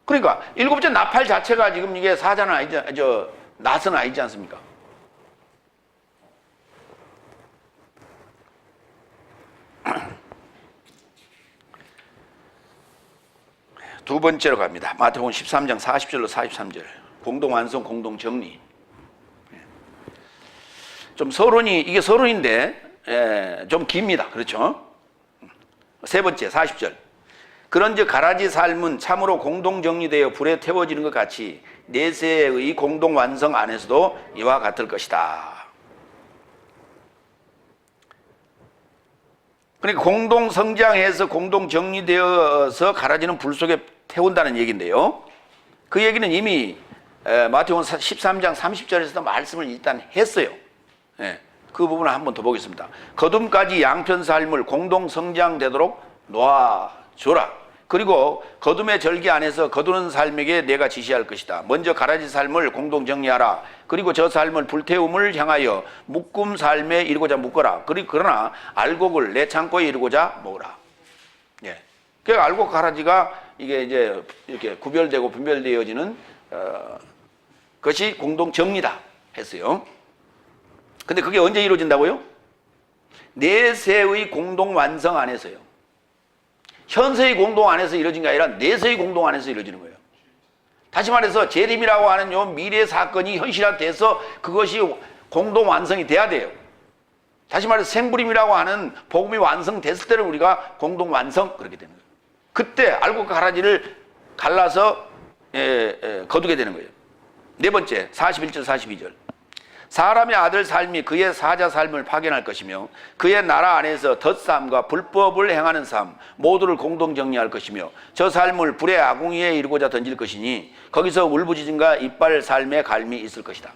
그러니까 일곱째 나팔 자체가 지금 이게 사자는 아니지, 낫은 아니지 않습니까? 두 번째로 갑니다. 마태복음 13장 40절로 43절. 공동완성, 공동정리. 좀 서론이, 이게 서론인데, 좀 깁니다. 그렇죠? 세 번째, 40절. 그런즉 가라지 삶은 참으로 공동정리되어 불에 태워지는 것 같이 내세의 공동완성 안에서도 이와 같을 것이다. 그러니까 공동성장해서 공동정리되어서 가라지는 불 속에 태운다는 얘기인데요. 그 얘기는 이미 마태복음 13장 30절에서도 말씀을 일단 했어요. 그 부분을 한 번 더 보겠습니다. 거둠까지 양편 삶을 공동성장되도록 놓아줘라. 그리고 거둠의 절기 안에서 거두는 삶에게 내가 지시할 것이다. 먼저 가라지 삶을 공동정리하라. 그리고 저 삶을 불태움을 향하여 묶음 삶에 이르고자 묶어라. 그러나 알곡을 내 창고에 이르고자 모으라. 그 알곡 가라지가 이게 이제 이렇게 구별되고 분별되어지는 것이 공동정리다 했어요. 근데 그게 언제 이루어진다고요? 내세의 공동완성 안에서요. 현세의 공동 안에서 이루어진 게 아니라 내세의 공동 안에서 이루어지는 거예요. 다시 말해서 재림이라고 하는 요 미래 사건이 현실화돼서 그것이 공동 완성이 돼야 돼요. 다시 말해서 생부림이라고 하는 복음이 완성됐을 때를 우리가 공동 완성 그렇게 되는 거예요. 그때 알곡과 가라지를 갈라서 거두게 되는 거예요. 네 번째 41절 42절. 사람의 아들 삶이 그의 사자 삶을 파견할 것이며 그의 나라 안에서 덧삶과 불법을 행하는 삶 모두를 공동정리할 것이며 저 삶을 불의 아궁이에 이르고자 던질 것이니 거기서 울부짖음과 이빨 삶의 갈미 있을 것이다.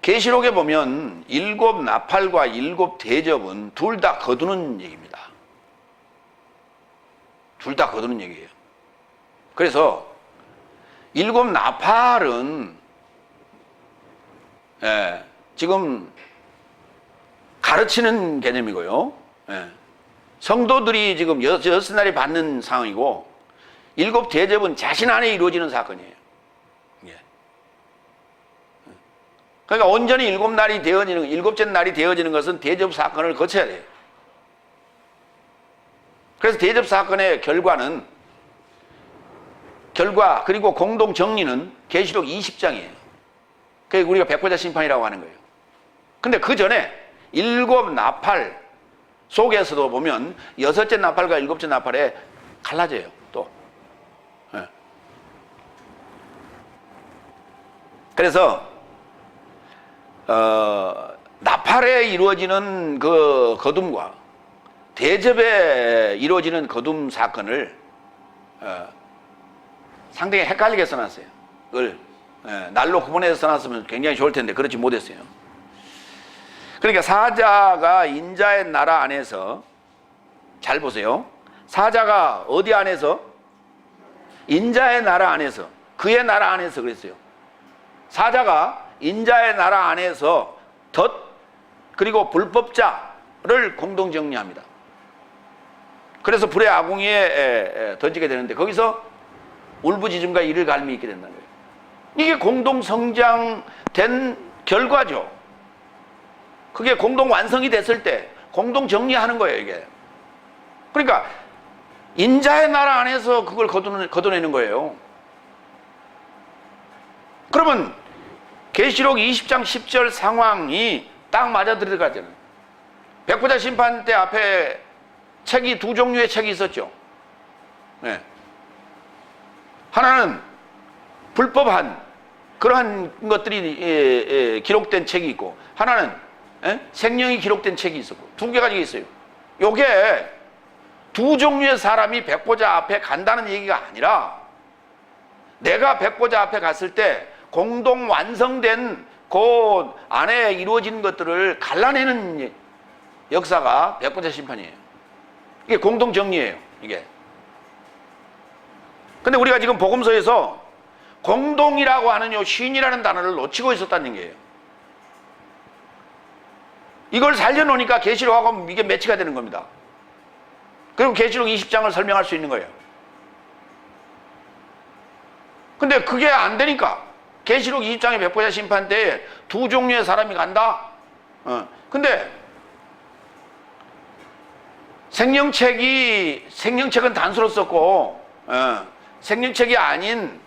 계시록에 보면 7 나팔과 7 대접은 둘 다 거두는 얘기입니다. 둘 다 거두는 얘기예요. 그래서 7 나팔은 지금 가르치는 개념이고요. 성도들이 지금 여섯 날이 받는 상황이고 7 대접은 자신 안에 이루어지는 사건이에요. 그러니까 온전히 7날이 되어지는, 7째 날이 되어지는 것은 대접 사건을 거쳐야 돼요. 그래서 대접 사건의 결과 그리고 공동 정리는 계시록 20장이에요. 그게 우리가 백보자 심판이라고 하는 거예요. 근데 그 전에 7 나팔 속에서도 보면 6째 나팔과 7째 나팔에 갈라져요. 또. 그래서 나팔에 이루어지는 그 거둠과 대접에 이루어지는 거둠 사건을 상당히 헷갈리게 써놨어요. 그걸 날로 구분해서 써놨으면 굉장히 좋을 텐데 그렇지 못했어요. 그러니까 사자가 인자의 나라 안에서, 잘 보세요. 사자가 어디 안에서? 인자의 나라 안에서, 그의 나라 안에서 그랬어요. 사자가 인자의 나라 안에서 그리고 불법자를 공동정리합니다. 그래서 불의 아궁이에 던지게 되는데 거기서 울부짖음과 이를 갈미 있게 된다는 거예요. 이게 공동성장된 결과죠. 그게 공동 완성이 됐을 때 공동 정리하는 거예요, 이게. 그러니까 인자의 나라 안에서 그걸 거둬내는 거예요. 그러면 계시록 20장 10절 상황이 딱 맞아 들어가잖아요. 백보자 심판 때 앞에 책이 두 종류의 책이 있었죠. 하나는 불법한 그러한 것들이 기록된 책이 있고, 하나는 생명이 기록된 책이 있었고, 두 개가 있어요. 요게 두 종류의 사람이 백보자 앞에 간다는 얘기가 아니라 내가 백보자 앞에 갔을 때 공동 완성된 그 안에 이루어지는 것들을 갈라내는 역사가 백보자 심판이에요. 이게 공동 정리예요, 이게. 근데 우리가 지금 복음서에서 공동이라고 하는 요 신이라는 단어를 놓치고 있었다는 얘기예요. 이걸 살려놓으니까 계시록하고 이게 매치가 되는 겁니다. 그리고 계시록 20장을 설명할 수 있는 거예요. 근데 그게 안 되니까 계시록 20장의 백보자 심판 때 두 종류의 사람이 간다. 근데 생명책은 단수로 썼고, 생명책이 아닌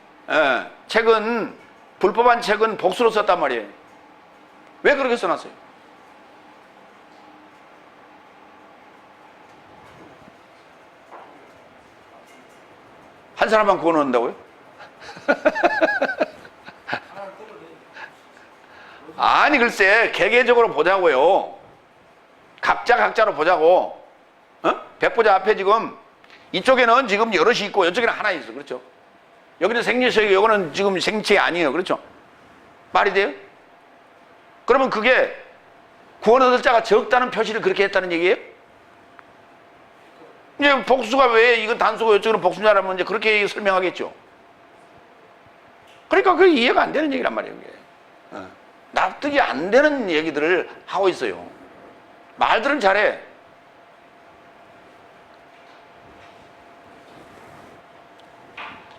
책은, 불법한 책은 복수로 썼단 말이에요. 왜 그렇게 써놨어요? 한 사람만 구원한다고요? 아니 글쎄 개개적으로 보자고요. 각자로 보자고. 백보자 앞에 지금 이쪽에는 지금 여럿이 있고 이쪽에는 하나 있어. 그렇죠? 여기는 생리책이, 여기는 지금 생리책이 아니에요. 그렇죠? 말이 돼요? 그러면 그게 구원 얻을 자가 적다는 표시를 그렇게 했다는 얘기예요? 이제 복수가 왜 이건 단수고 이쪽은 복수냐라면 이제 그렇게 설명하겠죠. 그러니까 그게 이해가 안 되는 얘기란 말이에요. 그게. 납득이 안 되는 얘기들을 하고 있어요. 말들은 잘해.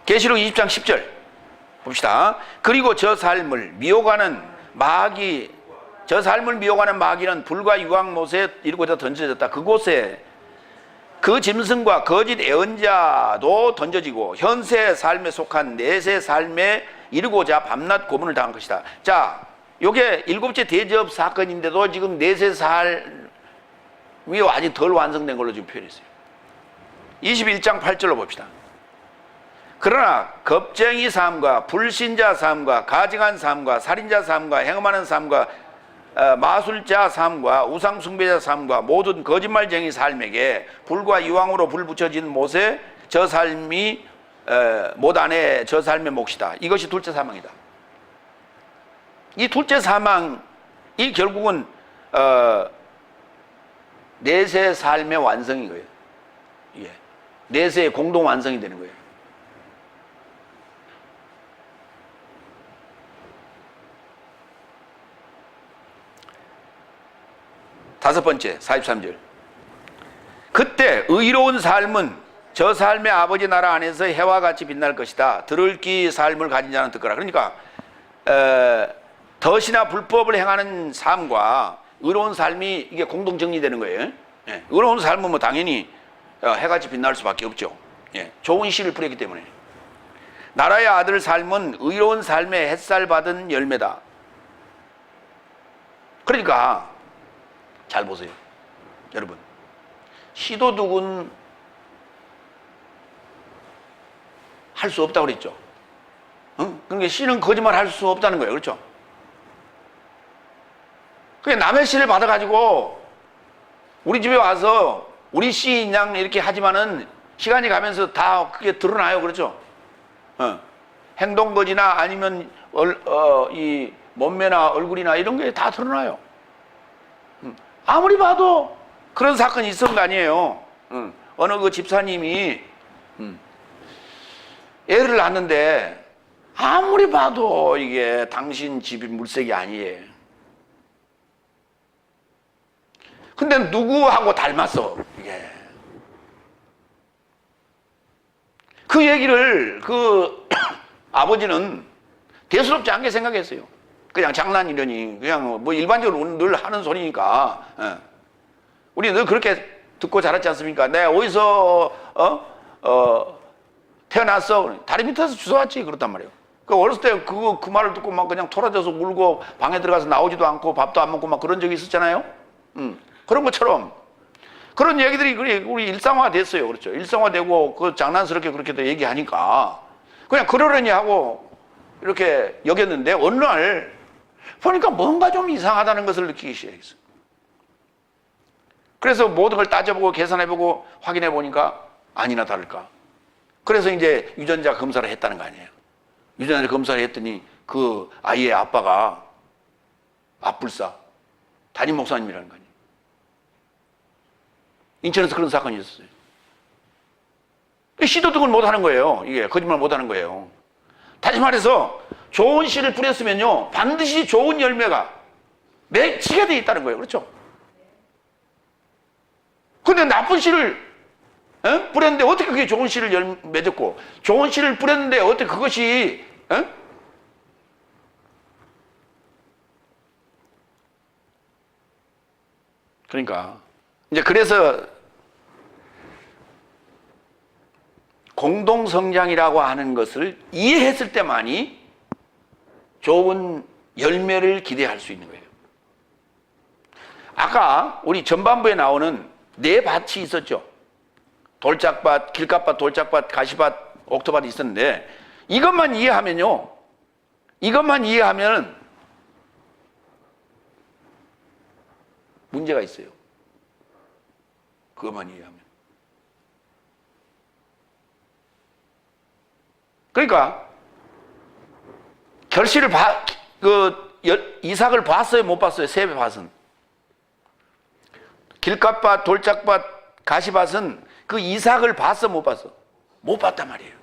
계시록 20장 10절 봅시다. 그리고 저 삶을 미혹하는 마귀는 불과 유황못에 이르고자 던져졌다. 그곳에 그 짐승과 거짓 예언자도 던져지고 현세 삶에 속한 내세 삶에 이르고자 밤낮 고문을 당한 것이다. 자, 요게 7째 대접 사건인데도 지금 내세 삶이 아직 덜 완성된 걸로 지금 표현했어요. 21장 8절로 봅시다. 그러나 겁쟁이 삶과 불신자 삶과 가증한 삶과 살인자 삶과 행음하는 삶과 마술자 삶과 우상숭배자 삶과 모든 거짓말쟁이 삶에게 불과 이왕으로 불 붙여진 못에 저 삶이 못 안에 저 삶의 몫이다. 이것이 둘째 사망이다. 이 둘째 사망이 결국은 내세 삶의 완성인 거예요. 예. 내세의 공동 완성이 되는 거예요. 다섯 번째 43절. 그때 의로운 삶은 저 삶의 아버지 나라 안에서 해와 같이 빛날 것이다. 들을 귀 삶을 가진 자는 듣거라. 그러니까 덫이나 불법을 행하는 삶과 의로운 삶이 이게 공동 정리되는 거예요. 예. 의로운 삶은 뭐 당연히 해같이 빛날 수밖에 없죠. 예. 좋은 씨를 뿌렸기 때문에. 나라의 아들 삶은 의로운 삶의 햇살 받은 열매다. 그러니까 잘 보세요. 여러분, 시도둑은 할 수 없다고 그랬죠. 그러니까 씨는 거짓말 할 수 없다는 거예요. 그렇죠? 그러니까 남의 씨를 받아가지고 우리 집에 와서 우리 씨 양 이렇게 하지만은 시간이 가면서 다 그게 드러나요. 그렇죠? 행동거지나 아니면 이 몸매나 얼굴이나 이런 게 다 드러나요. 아무리 봐도 그런 사건이 있었던 거 아니에요. 어느 그 집사님이 애를 낳았는데 아무리 봐도 이게 당신 집이 물색이 아니에요. 근데 누구하고 닮았어 이게. 그 얘기를 그 아버지는 대수롭지 않게 생각했어요. 그냥 장난이려니 그냥 뭐 일반적으로 늘 하는 소리니까. 우리 늘 그렇게 듣고 자랐지 않습니까? 내가 어디서 태어났어? 다리 밑에서 주워왔지. 그렇단 말이에요. 그 어렸을 때 그 말을 듣고 막 그냥 토라져서 울고 방에 들어가서 나오지도 않고 밥도 안 먹고 막 그런 적이 있었잖아요. 그런 것처럼 그런 얘기들이 우리 일상화 됐어요. 그렇죠? 일상화되고 그 장난스럽게 그렇게도 얘기하니까 그냥 그러려니 하고 이렇게 여겼는데 어느 날 보니까 뭔가 좀 이상하다는 것을 느끼기 시작했어요. 그래서 모든 걸 따져보고 계산해보고 확인해보니까 아니나 다를까. 그래서 이제 유전자 검사를 했다는 거 아니에요. 유전자 검사를 했더니 그 아이의 아빠가 앞불사 담임 목사님이라는 거 아니에요. 인천에서 그런 사건이 있었어요. 시도등을 못하는 거예요. 이게 거짓말 못하는 거예요. 다시 말해서 좋은 씨를 뿌렸으면요 반드시 좋은 열매가 맺히게 돼 있다는 거예요. 그렇죠? 근데 나쁜 씨를 뿌렸는데 어떻게 그게 좋은 씨를 맺었고 좋은 씨를 뿌렸는데 어떻게 그것이 그러니까 이제 그래서 공동성장이라고 하는 것을 이해했을 때만이 좋은 열매를 기대할 수 있는 거예요. 아까 우리 전반부에 나오는 네 밭이 있었죠. 돌짝밭, 길가밭, 돌짝밭, 가시밭, 옥토밭이 있었는데 이것만 이해하면요. 이것만 이해하면 문제가 있어요. 그것만 이해하면. 그러니까 결실을 이삭을 봤어요, 못 봤어요? 세 밭은. 길가밭, 돌짝밭, 가시밭은 그 이삭을 봤어, 못 봤어? 못 봤단 말이에요.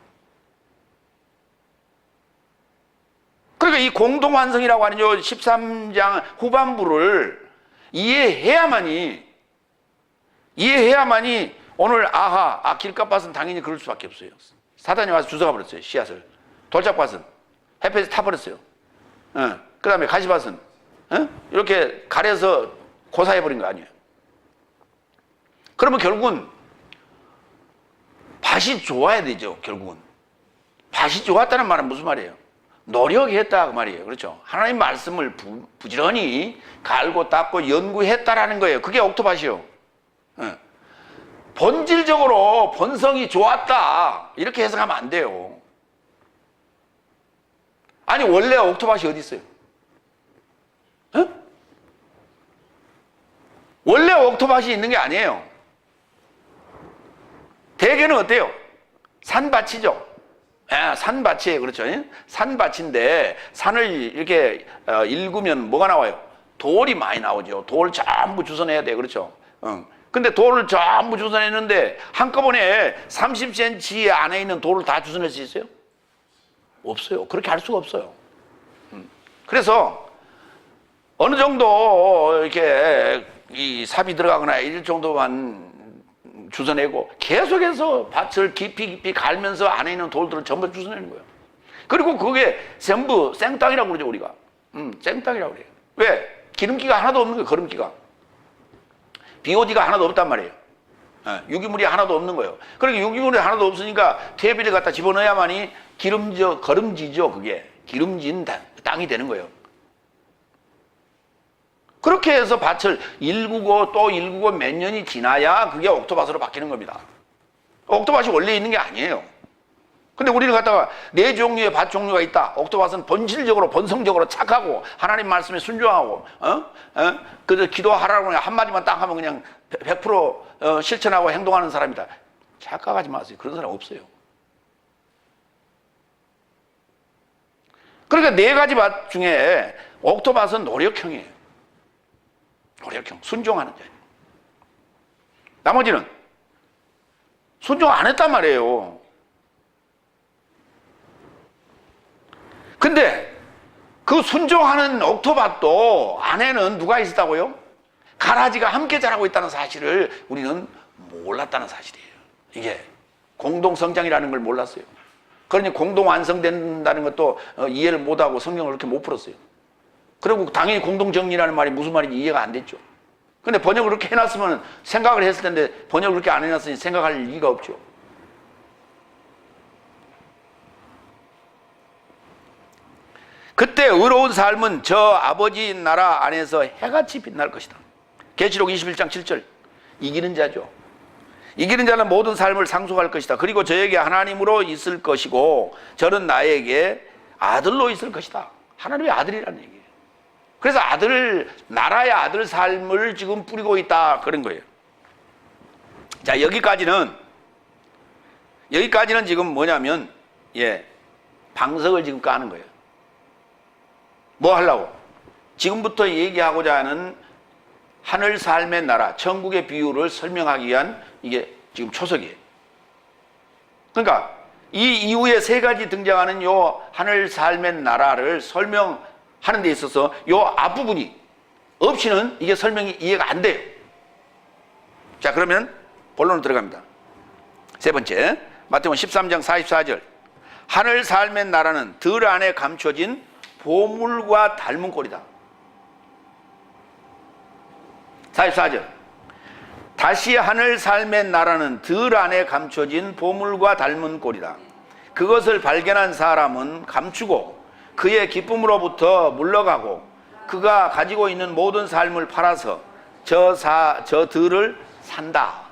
그러니까 이 공동완성이라고 하는 요 13장 후반부를 이해해야만이 오늘 길가밭은 당연히 그럴 수밖에 없어요. 사단이 와서 주워가 버렸어요, 씨앗을. 돌짝밭은 햇볕에 타버렸어요. 그 다음에 가시밭은 이렇게 가려서 고사해버린 거 아니에요. 그러면 결국은 밭이 좋아야 되죠. 결국은 밭이 좋았다는 말은 무슨 말이에요? 노력했다 그 말이에요. 그렇죠? 하나님 말씀을 부지런히 갈고 닦고 연구했다라는 거예요. 그게 옥토밭이요. 본질적으로 본성이 좋았다 이렇게 해석하면 안 돼요. 아니 원래 옥토밭이 어디 있어요? 원래 옥토밭이 있는 게 아니에요. 대개는 어때요? 산밭이죠. 산밭이에요. 그렇죠? 산밭인데 산을 이렇게 읽으면 뭐가 나와요? 돌이 많이 나오죠. 돌 전부 주워내야 돼요. 그렇죠? 근데 돌을 전부 주워내는데 한꺼번에 30cm 안에 있는 돌을 다 주워낼 수 있어요? 없어요. 그렇게 할 수가 없어요. 그래서 어느 정도 이렇게 이 삽이 들어가거나 이럴 정도만 주워내고 계속해서 밭을 깊이 갈면서 안에 있는 돌들을 전부 주워내는 거예요. 그리고 그게 전부 생땅이라고 그러죠, 우리가. 생땅이라고 그래요. 왜? 기름기가 하나도 없는 거예요, 거름기가. BOD가 하나도 없단 말이에요. 유기물이 하나도 없는 거예요. 그러니까 유기물이 하나도 없으니까 퇴비를 갖다 집어넣어야만이 거름지죠, 그게. 기름진 땅이 되는 거예요. 그렇게 해서 밭을 일구고 또 일구고 몇 년이 지나야 그게 옥토밭으로 바뀌는 겁니다. 옥토밭이 원래 있는 게 아니에요. 근데 우리는 갖다가 네 종류의 밭 종류가 있다. 옥토밭은 본질적으로 본성적으로 착하고 하나님 말씀에 순종하고 그저 기도하라고 한마디만 딱 하면 그냥 100% 실천하고 행동하는 사람이다. 착각하지 마세요. 그런 사람 없어요. 그러니까 네 가지 밭 중에 옥토밭은 노력형이에요. 노력형, 순종하는 자예요. 나머지는 순종 안 했단 말이에요. 근데 그 순종하는 옥토밭도 안에는 누가 있었다고요? 가라지가 함께 자라고 있다는 사실을 우리는 몰랐다는 사실이에요. 이게 공동성장이라는 걸 몰랐어요. 그러니 공동완성된다는 것도 이해를 못하고 성경을 그렇게 못 풀었어요. 그리고 당연히 공동정리라는 말이 무슨 말인지 이해가 안 됐죠. 근데 번역을 그렇게 해놨으면 생각을 했을 텐데 번역을 그렇게 안 해놨으니 생각할 리가 없죠. 그때 의로운 삶은 저 아버지 나라 안에서 해같이 빛날 것이다. 계시록 21장 7절. 이기는 자죠. 이기는 자는 모든 삶을 상속할 것이다. 그리고 저에게 하나님으로 있을 것이고 저는 나에게 아들로 있을 것이다. 하나님의 아들이라는 얘기예요. 그래서 나라의 아들 삶을 지금 뿌리고 있다. 그런 거예요. 자, 여기까지는 지금 뭐냐면, 방석을 지금 까는 거예요. 뭐 하려고? 지금부터 얘기하고자 하는 하늘 삶의 나라, 천국의 비유를 설명하기 위한 이게 지금 초석이에요. 그러니까 이 이후에 세 가지 등장하는 요 하늘 삶의 나라를 설명하는 데 있어서 요 앞부분이 없이는 이게 설명이 이해가 안 돼요. 자, 그러면 본론으로 들어갑니다. 세 번째, 마태복음 13장 44절. 하늘 삶의 나라는 들 안에 감춰진 보물과 닮은 꼴이다. 44절. 다시 하늘 삶의 나라는 들 안에 감춰진 보물과 닮은 꼴이다. 그것을 발견한 사람은 감추고 그의 기쁨으로부터 물러가고 그가 가지고 있는 모든 삶을 팔아서 저 들을 산다.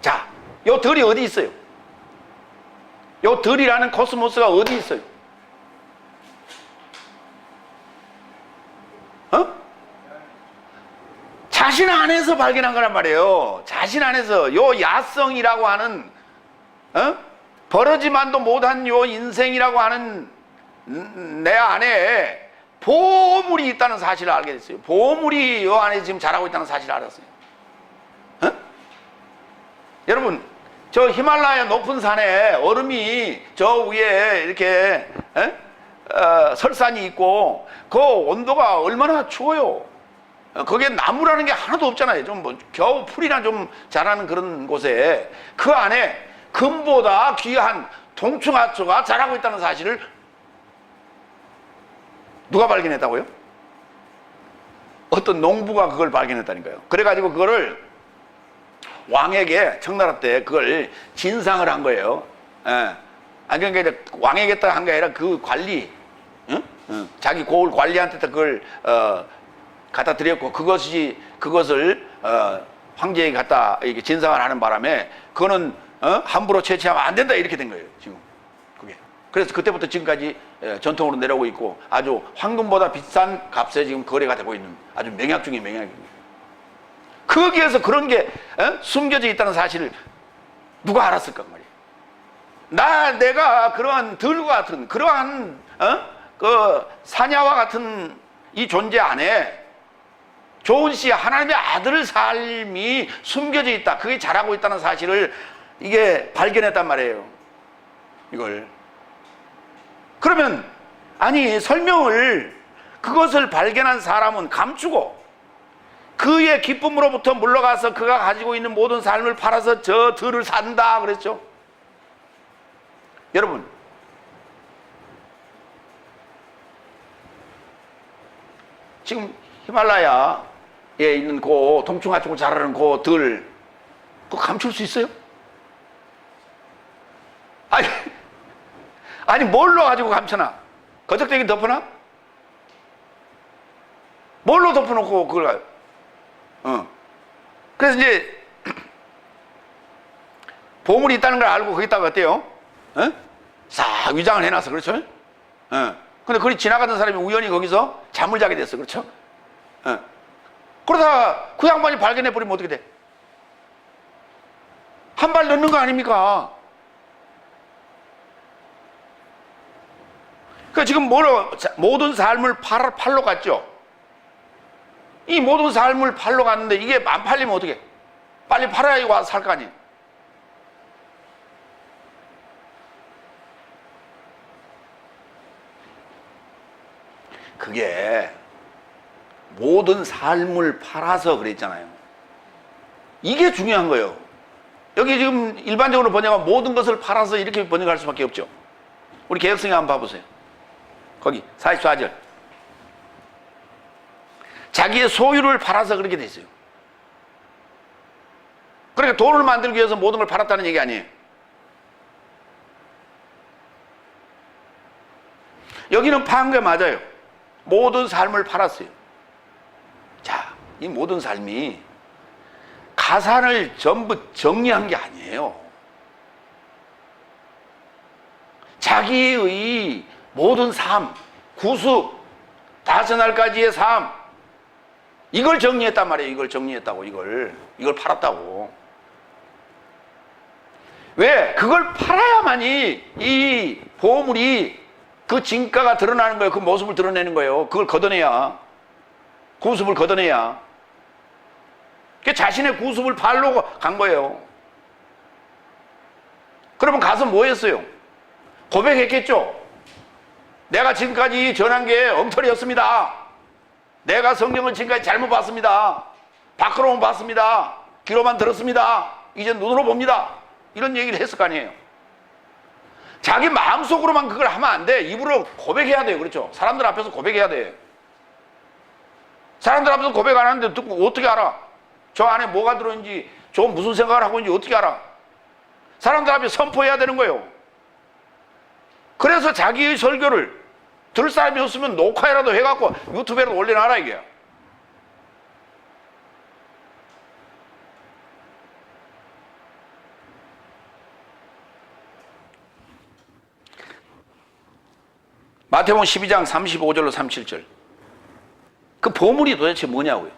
자, 요 들이 어디 있어요? 요 들이라는 코스모스가 어디 있어요? 자신 안에서 발견한 거란 말이에요. 자신 안에서 요 야성이라고 하는 버러지만도 못한 요 인생이라고 하는 내 안에 보물이 있다는 사실을 알게 됐어요. 보물이 요 안에 지금 자라고 있다는 사실을 알았어요. 여러분, 저 히말라야 높은 산에 얼음이 저 위에 이렇게 설산이 있고 그 온도가 얼마나 추워요. 거기에 나무라는 게 하나도 없잖아요. 좀 뭐 겨우 풀이나 좀 자라는 그런 곳에 그 안에 금보다 귀한 동충하초가 자라고 있다는 사실을 누가 발견했다고요? 어떤 농부가 그걸 발견했다니까요. 그래가지고 그거를 왕에게 청나라 때 그걸 진상을 한 거예요. 예. 그러니까 이제 왕에게 한 게 아니라 그 관리, 자기 고을 관리한테 그걸 갖다 드렸고 그것을 황제에게 갖다 이렇게 진상을 하는 바람에 그거는 함부로 채취하면 안 된다 이렇게 된 거예요. 지금 그게. 그래서 그때부터 지금까지 전통으로 내려오고 있고 아주 황금보다 비싼 값에 지금 거래가 되고 있는 아주 명약 중에 명약입니다. 거기에서 그런 게 숨겨져 있다는 사실을 누가 알았을까 말이에요. 내가 그러한 들과 같은 그러한 그 사냐와 같은 이 존재 안에 좋은 씨 하나님의 아들 삶이 숨겨져 있다. 그게 자라고 있다는 사실을 이게 발견했단 말이에요. 이걸. 그러면 아니 설명을 그것을 발견한 사람은 감추고 그의 기쁨으로부터 물러가서 그가 가지고 있는 모든 삶을 팔아서 저 들을 산다 그랬죠. 여러분, 지금 히말라야에 있는 그 동충하초가 자라는 그 들 그거 감출 수 있어요? 아니 뭘로 가지고 감춰놔? 거적대기 덮어놔? 뭘로 덮어놓고 그걸 가요? 그래서 이제 보물이 있다는 걸 알고 거기다가 어때요? 싹 위장을 해놨어. 그렇죠? 근데 그리 지나가던 사람이 우연히 거기서 잠을 자게 됐어. 그렇죠? 그러다가 그 양반이 발견해버리면 어떻게 돼? 한 발 넣는 거 아닙니까? 그러니까 지금 모든 삶을 팔러 갔죠? 이 모든 삶을 팔러 갔는데 이게 안 팔리면 어떻게? 빨리 팔아야 이거 와서 살 거 아니에요? 그게 모든 삶을 팔아서 그랬잖아요. 이게 중요한 거예요. 여기 지금 일반적으로 번역하면 모든 것을 팔아서 이렇게 번역할 수밖에 없죠. 우리 개혁성에 한번 봐보세요. 거기 44절. 자기의 소유를 팔아서 그렇게 돼 있어요. 그러니까 돈을 만들기 위해서 모든 걸 팔았다는 얘기 아니에요. 여기는 파는 게 맞아요. 모든 삶을 팔았어요. 자, 이 모든 삶이 가산을 전부 정리한 게 아니에요. 자기의 모든 삶, 구습, 다섯 날까지의 삶, 이걸 정리했단 말이에요. 이걸 정리했다고, 이걸 팔았다고. 왜? 그걸 팔아야만이 이 보물이 그 진가가 드러나는 거예요. 그 모습을 드러내는 거예요. 그걸 걷어내야. 구습을 걷어내야. 그 자신의 구습을 팔러 간 거예요. 그러면 가서 뭐 했어요? 고백했겠죠? 내가 지금까지 전한 게 엉터리였습니다. 내가 성경을 지금까지 잘못 봤습니다. 밖으로만 봤습니다. 귀로만 들었습니다. 이제 눈으로 봅니다. 이런 얘기를 했을 거 아니에요. 자기 마음속으로만 그걸 하면 안 돼. 입으로 고백해야 돼요. 그렇죠? 사람들 앞에서 고백해야 돼. 사람들 앞에서 고백 안 하는데 듣고 어떻게 알아? 저 안에 뭐가 들어있는지, 저 무슨 생각을 하고 있는지 어떻게 알아? 사람들 앞에 선포해야 되는 거예요. 그래서 자기의 설교를 들을 사람이 없으면 녹화라도 해갖고 유튜브에라도 올려놔라 이게. 마태복음 12장 35절로 37절. 그 보물이 도대체 뭐냐고요.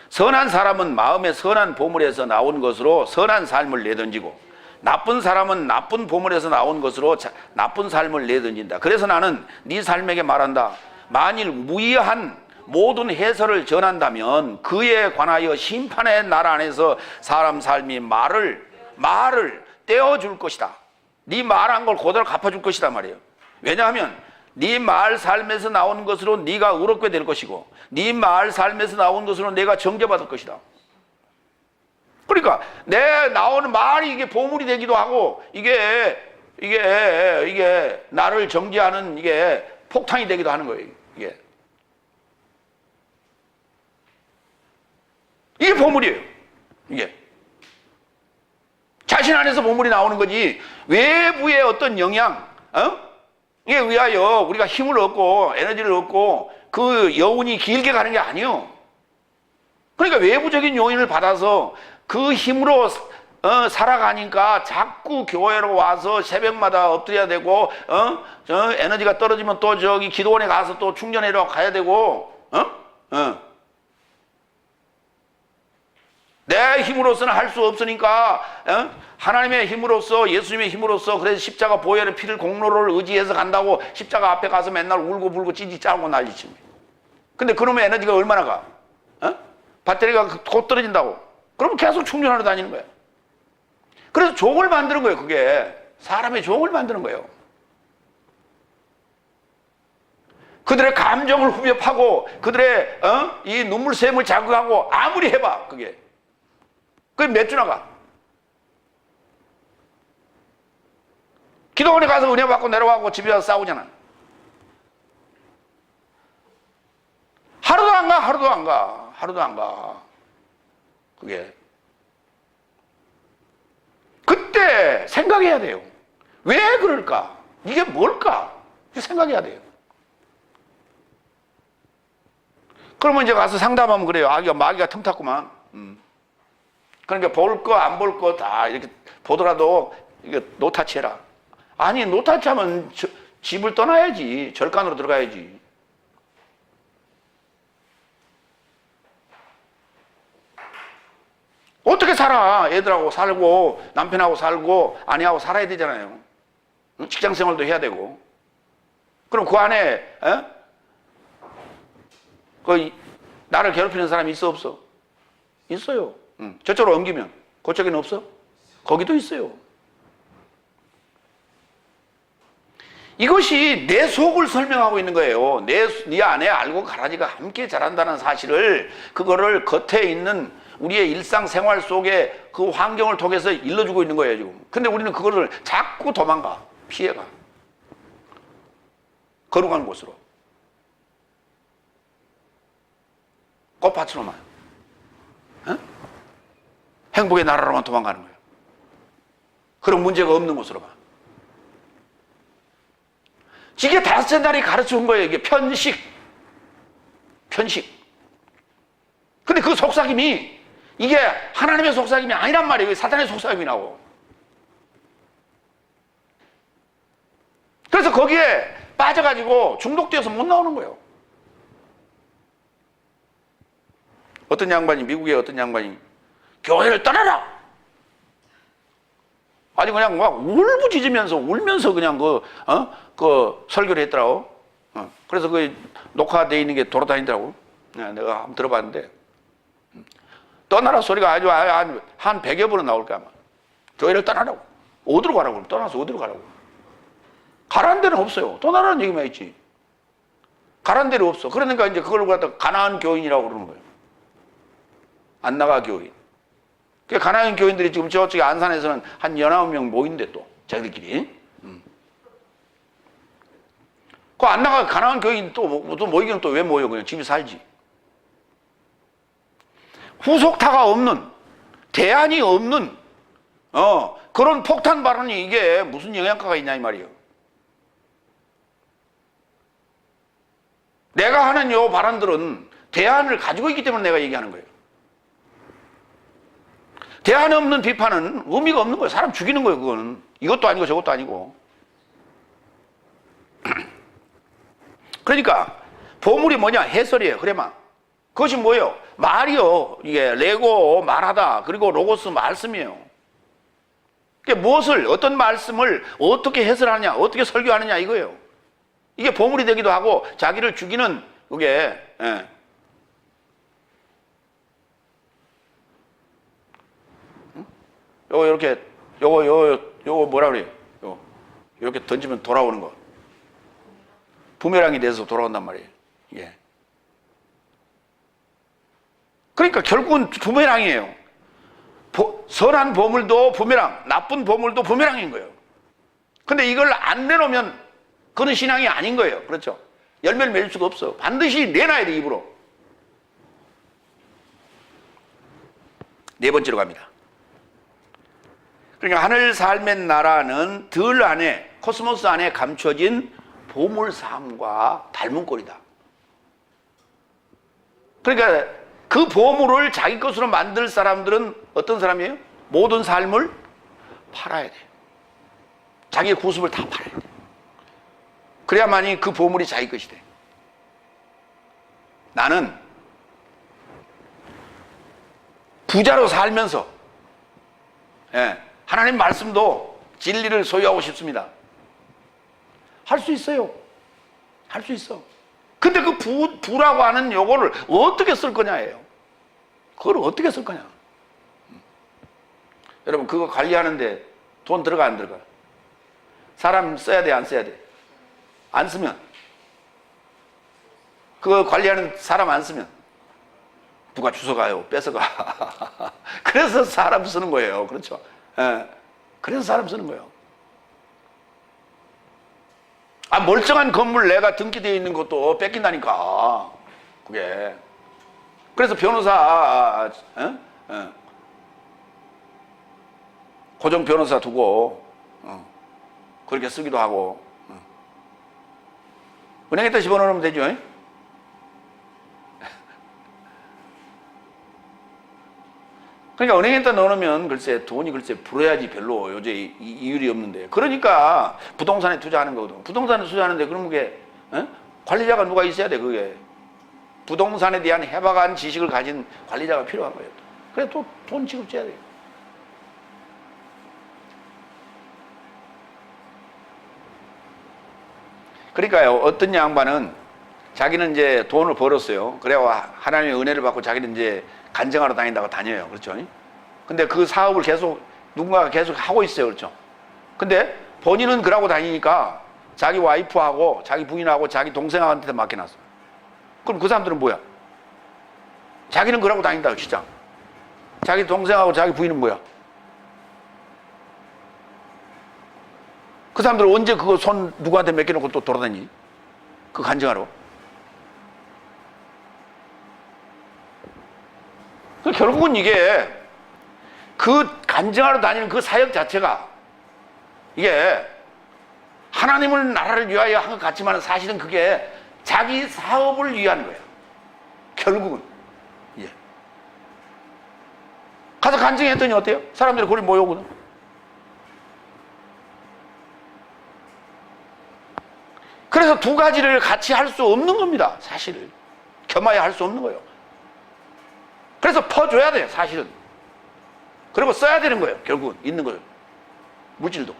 선한 사람은 마음의 선한 보물에서 나온 것으로 선한 삶을 내던지고, 나쁜 사람은 나쁜 보물에서 나온 것으로 나쁜 삶을 내던진다. 그래서 나는 네 삶에게 말한다. 만일 무의한 모든 해설을 전한다면 그에 관하여 심판의 날 안에서 사람 삶이 말을 떼어줄 것이다. 네 말한 걸 그대로 갚아줄 것이다 말이에요. 왜냐하면 네 말 삶에서 나온 것으로 네가 의롭게 될 것이고, 네 말 삶에서 나온 것으로 내가 정죄받을 것이다. 그러니까 내 나오는 말이 이게 보물이 되기도 하고, 이게 나를 정죄하는 이게 폭탄이 되기도 하는 거예요. 이게 보물이에요. 이게 자신 안에서 보물이 나오는 거지, 외부의 어떤 영향, 이에 의하여 우리가 힘을 얻고 에너지를 얻고 그 여운이 길게 가는 게 아니에요. 그러니까 외부적인 요인을 받아서 그 힘으로 살아가니까 자꾸 교회로 와서 새벽마다 엎드려야 되고, 에너지가 떨어지면 또 저기 기도원에 가서 또 충전하러 가야 되고, 내 힘으로서는 할 수 없으니까, 하나님의 힘으로써, 예수님의 힘으로써, 그래서 십자가 보혈의 피를 공로를 의지해서 간다고 십자가 앞에 가서 맨날 울고 불고 찌찌 짜고 난리칩니다. 근데 그놈의 에너지가 얼마나 가? 배터리가 곧 떨어진다고. 그러면 계속 충전하러 다니는 거예요. 그래서 종을 만드는 거예요. 그게 사람의 종을 만드는 거예요. 그들의 감정을 후벼파고 그들의 이 눈물샘을 자극하고 아무리 해봐. 그게 몇 주 나가. 기도원에 가서 은혜 받고 내려가고 집에 와서 싸우잖아. 하루도 안 가. 하루도 안 가. 그게 그때 생각해야 돼요. 왜 그럴까? 이게 뭘까? 생각해야 돼요. 그러면 이제 가서 상담하면 그래요. 마귀가 틈탔구만. 그러니까 볼 거 안 볼 거 다 이렇게 보더라도 이게 노타치해라. 아니, 노타치하면 집을 떠나야지. 절간으로 들어가야지. 어떻게 살아? 애들하고 살고 남편하고 살고 아내하고 살아야 되잖아요. 직장 생활도 해야 되고. 그럼 그 안에 나를 괴롭히는 사람이 있어 없어? 있어요. 저쪽으로 옮기면 그쪽에는 없어? 거기도 있어요. 이것이 내 속을 설명하고 있는 거예요. 네 안에 알고 가라지가 함께 자란다는 사실을, 그거를 겉에 있는 우리의 일상생활 속에 그 환경을 통해서 일러주고 있는 거예요, 지금. 근데 우리는 그거를 자꾸 도망가, 피해가. 거룩한 곳으로. 꽃밭으로만. 행복의 나라로만 도망가는 거예요. 그런 문제가 없는 곳으로만. 이게 다섯째 날이 가르쳐 온 거예요. 이게 편식. 근데 그 속삭임이 이게 하나님의 속삭임이 아니란 말이에요. 사탄의 속삭임이라고. 그래서 거기에 빠져가지고 중독되어서 못 나오는 거예요. 어떤 양반이, 미국의 어떤 양반이 교회를 떠나라! 아니 그냥 막 울부짖으면서 울면서 그냥 그 설교를 했더라고. 그래서 그 녹화되어 있는 게 돌아다니더라고. 내가 한번 들어봤는데, 떠나라 소리가 아주 한 100여 번은 나올 거야 아마. 교회를 떠나라고. 어디로 가라고? 떠나서 어디로 가라고? 가라는 데는 없어요. 떠나라는 얘기만 있지. 가라는 데는 없어. 그러니까 이제 그걸 갖다 가나안 교인이라고 그러는 거예요. 안 나가 교인. 그 가나안 교인들이 지금 저쪽에 안산에서는 한 19명 모인대 또 자기들끼리. 그 안 나가 가나안 교인 또 모이기는 또 왜 모여? 그냥 집에 살지. 후속타가 없는, 대안이 없는 그런 폭탄 발언이 이게 무슨 영양가가 있냐 이 말이에요. 내가 하는 요 발언들은 대안을 가지고 있기 때문에 내가 얘기하는 거예요. 대안 없는 비판은 의미가 없는 거예요. 사람 죽이는 거예요. 그거는 이것도 아니고 저것도 아니고. 그러니까 보물이 뭐냐? 해설이에요. 그래만. 그것이 뭐예요? 말이요. 이게 레고 말하다, 그리고 로고스 말씀이에요. 그게 무엇을, 어떤 말씀을 어떻게 해설하느냐, 어떻게 설교하느냐 이거예요. 이게 보물이 되기도 하고 자기를 죽이는 그게 요거 이렇게 요거 뭐라 그래요? 이렇게 던지면 돌아오는 거. 부메랑이 돼서 돌아온단 말이에요. 이게. 그러니까 결국은 부메랑이에요. 선한 보물도 부메랑, 나쁜 보물도 부메랑인 거예요. 근데 이걸 안 내놓으면 그건 신앙이 아닌 거예요. 그렇죠? 열매를 맺을 수가 없어. 반드시 내놔야 돼, 입으로. 네 번째로 갑니다. 그러니까 하늘 삶의 나라는 들 안에, 코스모스 안에 감춰진 보물 삶과 닮은 꼴이다. 그러니까 그 보물을 자기 것으로 만들 사람들은 어떤 사람이에요? 모든 삶을 팔아야 돼. 자기의 구습을 다 팔아야 돼. 그래야만이 그 보물이 자기 것이 돼. 나는 부자로 살면서 하나님 말씀도 진리를 소유하고 싶습니다. 할 수 있어요. 할 수 있어. 근데 그 부라고 하는 요거를 어떻게 쓸 거냐예요. 그걸 어떻게 쓸 거냐. 여러분 그거 관리하는데 돈 들어가 안 들어가? 사람 써야 돼 안 써야 돼? 안 쓰면, 그거 관리하는 사람 안 쓰면 누가 주워가요, 뺏어가. 그래서 사람 쓰는 거예요. 그렇죠? 그래서 사람 쓰는 거예요. 멀쩡한 건물 내가 등기되어 있는 것도 뺏긴다니까, 그게. 그래서 변호사, 고정 변호사 두고 그렇게 쓰기도 하고. 은행에다 집어넣으면 되죠. 그러니까 은행에다 넣어놓으면 글쎄 돈이 불어야지 별로 요새 이율이 없는데. 그러니까 부동산에 투자하는 거거든. 부동산에 투자하는데 그러면 그게 관리자가 누가 있어야 돼. 그게 부동산에 대한 해박한 지식을 가진 관리자가 필요한 거예요. 그래 또 돈 지급줘야 돼요. 그러니까요, 어떤 양반은 자기는 이제 돈을 벌었어요. 그래야 하나님의 은혜를 받고 자기는 이제 간증하러 다닌다고 다녀요. 그렇죠? 근데 그 사업을 계속 누군가가 계속 하고 있어요. 그렇죠? 근데 본인은 그러고 다니니까 자기 와이프하고 자기 부인하고 자기 동생한테 맡겨놨어. 그럼 그 사람들은 뭐야? 자기는 그러고 다닌다, 시장. 자기 동생하고 자기 부인은 뭐야? 그 사람들은 언제 그거 손 누구한테 맡겨놓고 또 돌아다니? 그 간증하러? 결국은 이게 그 간증하러 다니는 그 사역 자체가 이게 하나님을 나라를 위하여 한 것 같지만 사실은 그게 자기 사업을 위한 거예요. 결국은. 예. 가서 간증했더니 어때요? 사람들이 거기 모여오거든. 그래서 두 가지를 같이 할 수 없는 겁니다. 사실을. 겸하여 할 수 없는 거예요. 그래서 퍼줘야 돼요. 사실은. 그리고 써야 되는 거예요. 결국은 있는 거예요. 물질도.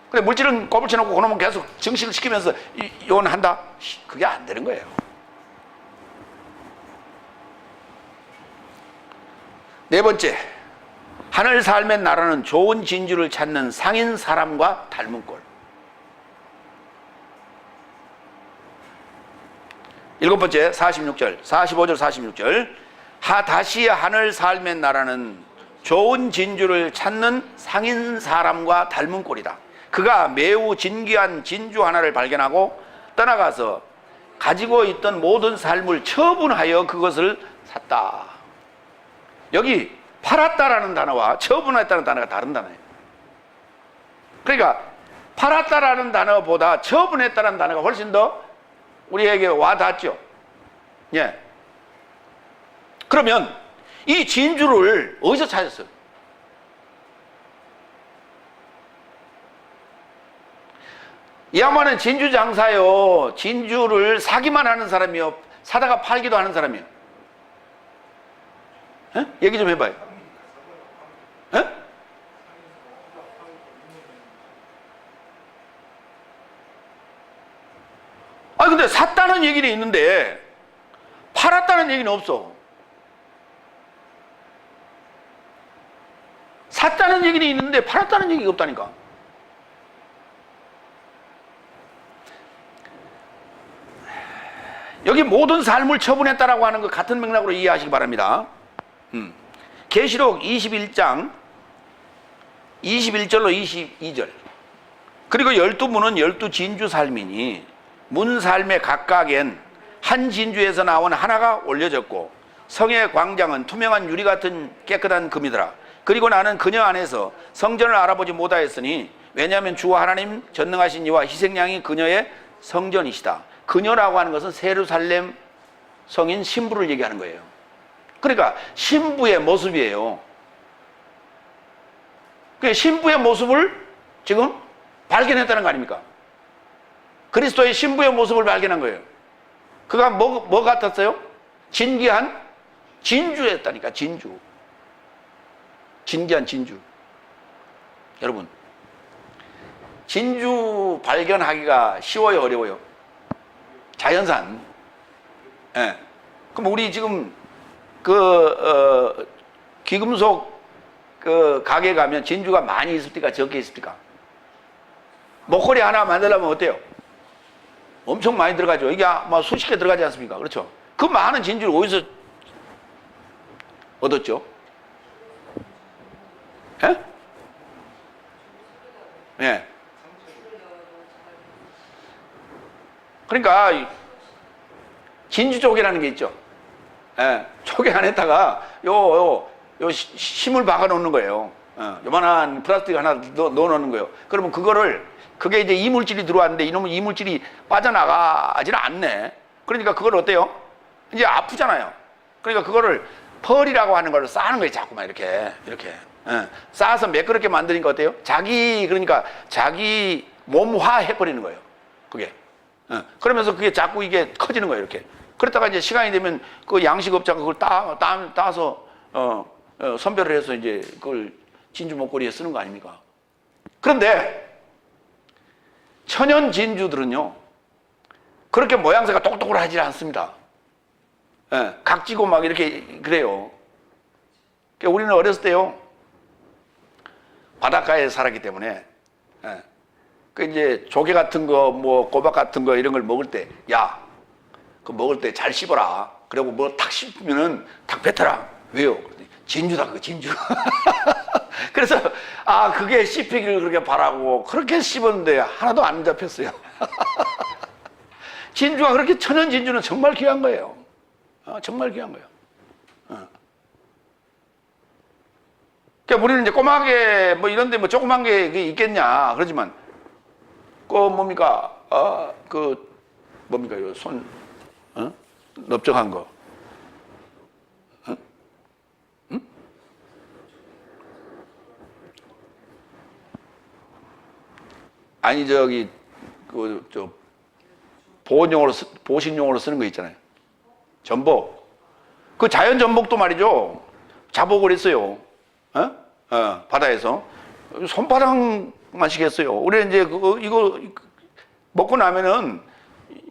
근데 물질은 꼬불쳐놓고 그놈은 계속 증식을 시키면서 요원한다? 그게 안 되는 거예요. 네 번째, 하늘 삶의 나라는 좋은 진주를 찾는 상인 사람과 닮은 꼴. 일곱 번째, 46절, 45절, 46절. 다시 하늘 삶의 나라는 좋은 진주를 찾는 상인 사람과 닮은 꼴이다. 그가 매우 진귀한 진주 하나를 발견하고 떠나가서 가지고 있던 모든 삶을 처분하여 그것을 샀다. 여기 팔았다라는 단어와 처분했다는 단어가 다른 단어예요. 그러니까 팔았다라는 단어보다 처분했다는 단어가 훨씬 더 우리에게 와닿죠. 예. 그러면 이 진주를 어디서 찾았어요? 이 양반은 진주 장사요. 진주를 사기만 하는 사람이요. 사다가 팔기도 하는 사람이요. 에? 얘기 좀 해봐요. 에? 아 근데 샀다는 얘기는 있는데 팔았다는 얘기는 없어. 샀다는 얘기는 있는데 팔았다는 얘기가 없다니까. 여기 모든 삶을 처분했다라고 하는 것 같은 맥락으로 이해하시기 바랍니다. 계시록 21장 21절로 22절. 그리고 12문은 12진주 삶이니 문 삶의 각각엔 한 진주에서 나온 하나가 올려졌고 성의 광장은 투명한 유리 같은 깨끗한 금이더라. 그리고 나는 그녀 안에서 성전을 알아보지 못하였으니 왜냐하면 주 하나님 전능하신 이와 희생양이 그녀의 성전이시다. 그녀라고 하는 것은 예루살렘 성인 신부를 얘기하는 거예요. 그러니까 신부의 모습이에요. 그 신부의 모습을 지금 발견했다는 거 아닙니까? 그리스도의 신부의 모습을 발견한 거예요. 그가 뭐 같았어요? 진귀한 진주였다니까. 진주. 진귀한 진주. 여러분, 진주 발견하기가 쉬워요, 어려워요? 자연산. 예. 그럼 우리 지금 귀금속 가게 가면 진주가 많이 있습니까? 적게 있습니까? 목걸이 하나 만들려면 어때요? 엄청 많이 들어가죠. 이게 막 수십 개 들어가지 않습니까? 그렇죠? 그 많은 진주를 어디서 얻었죠? 예? 예. 그러니까 진주 조개라는 게 있죠. 예. 조개 안에다가 요 심을 박아 놓는 거예요. 요만한 플라스틱 하나 넣어 놓는 거예요. 그러면 그게 이제 이물질이 들어왔는데 이놈은 이물질이 빠져나가지는 않네. 그러니까 그걸 어때요? 이제 아프잖아요. 그러니까 그거를 펄이라고 하는 걸 싸는 거예요. 자꾸만 이렇게. 예. 싸서 매끄럽게 만드니까 어때요? 그러니까 자기 몸화 해버리는 거예요. 그게. 그러면서 그게 자꾸 이게 커지는 거예요. 이렇게. 그러다가 이제 시간이 되면 그 양식업자가 그걸 따서 선별을 해서 이제 그걸 진주 목걸이에 쓰는 거 아닙니까? 그런데 천연 진주들은요 그렇게 모양새가 똑똑을 하지 않습니다. 예, 각지고 막 이렇게 그래요. 그러니까 우리는 어렸을 때요 바닷가에 살았기 때문에 그 이제 조개 같은 거 뭐 꼬박 같은 거 이런 걸 먹을 때 그 먹을 때 잘 씹어라. 그리고 뭐 탁 씹으면은 탁 뱉어라. 왜요? 진주다 그 진주. 그래서 그게 씹히기를 그렇게 바라고 그렇게 씹었는데 하나도 안 잡혔어요. 진주가 그렇게 천연 진주는 정말 귀한 거예요. 정말 귀한 거예요. 그러니까 우리는 이제 꼬마게 뭐 이런데 뭐 조그만 게 있겠냐 그러지만 뭡니까 뭡니까 요 손 넓적한 거. 아니 보식용으로 쓰는 거 있잖아요. 전복. 그 자연 전복도 말이죠. 자복을 했어요. 바다에서 손바닥만씩 했어요. 우리 이제 이거 먹고 나면은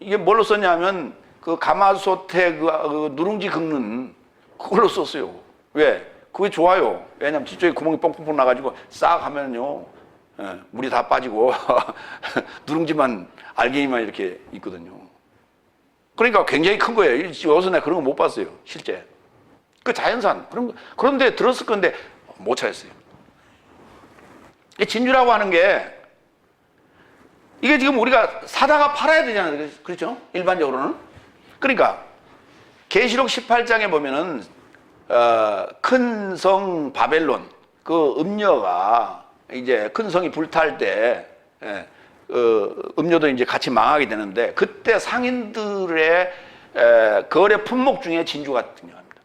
이게 뭘로 썼냐면 그 가마솥에 그 누룽지 긁는 그걸로 썼어요. 왜? 그게 좋아요. 왜냐면 뒤쪽에 구멍이 뻥뻥뻥 나가지고 싹 하면요 물이 다 빠지고 누룽지만 알갱이만 이렇게 있거든요. 그러니까 굉장히 큰 거예요. 여기서 내가 그런 거 못 봤어요. 실제. 그 자연산 그런데 들었을 건데 못 찾았어요. 진주라고 하는 게 이게 지금 우리가 사다가 팔아야 되잖아요. 그렇죠? 일반적으로는. 그러니까 계시록 18장에 보면은 큰 성 바벨론 그 음녀가 이제 큰 성이 불탈 때 음료도 이제 같이 망하게 되는데 그때 상인들의 거래 품목 중에 진주가 등장합니다.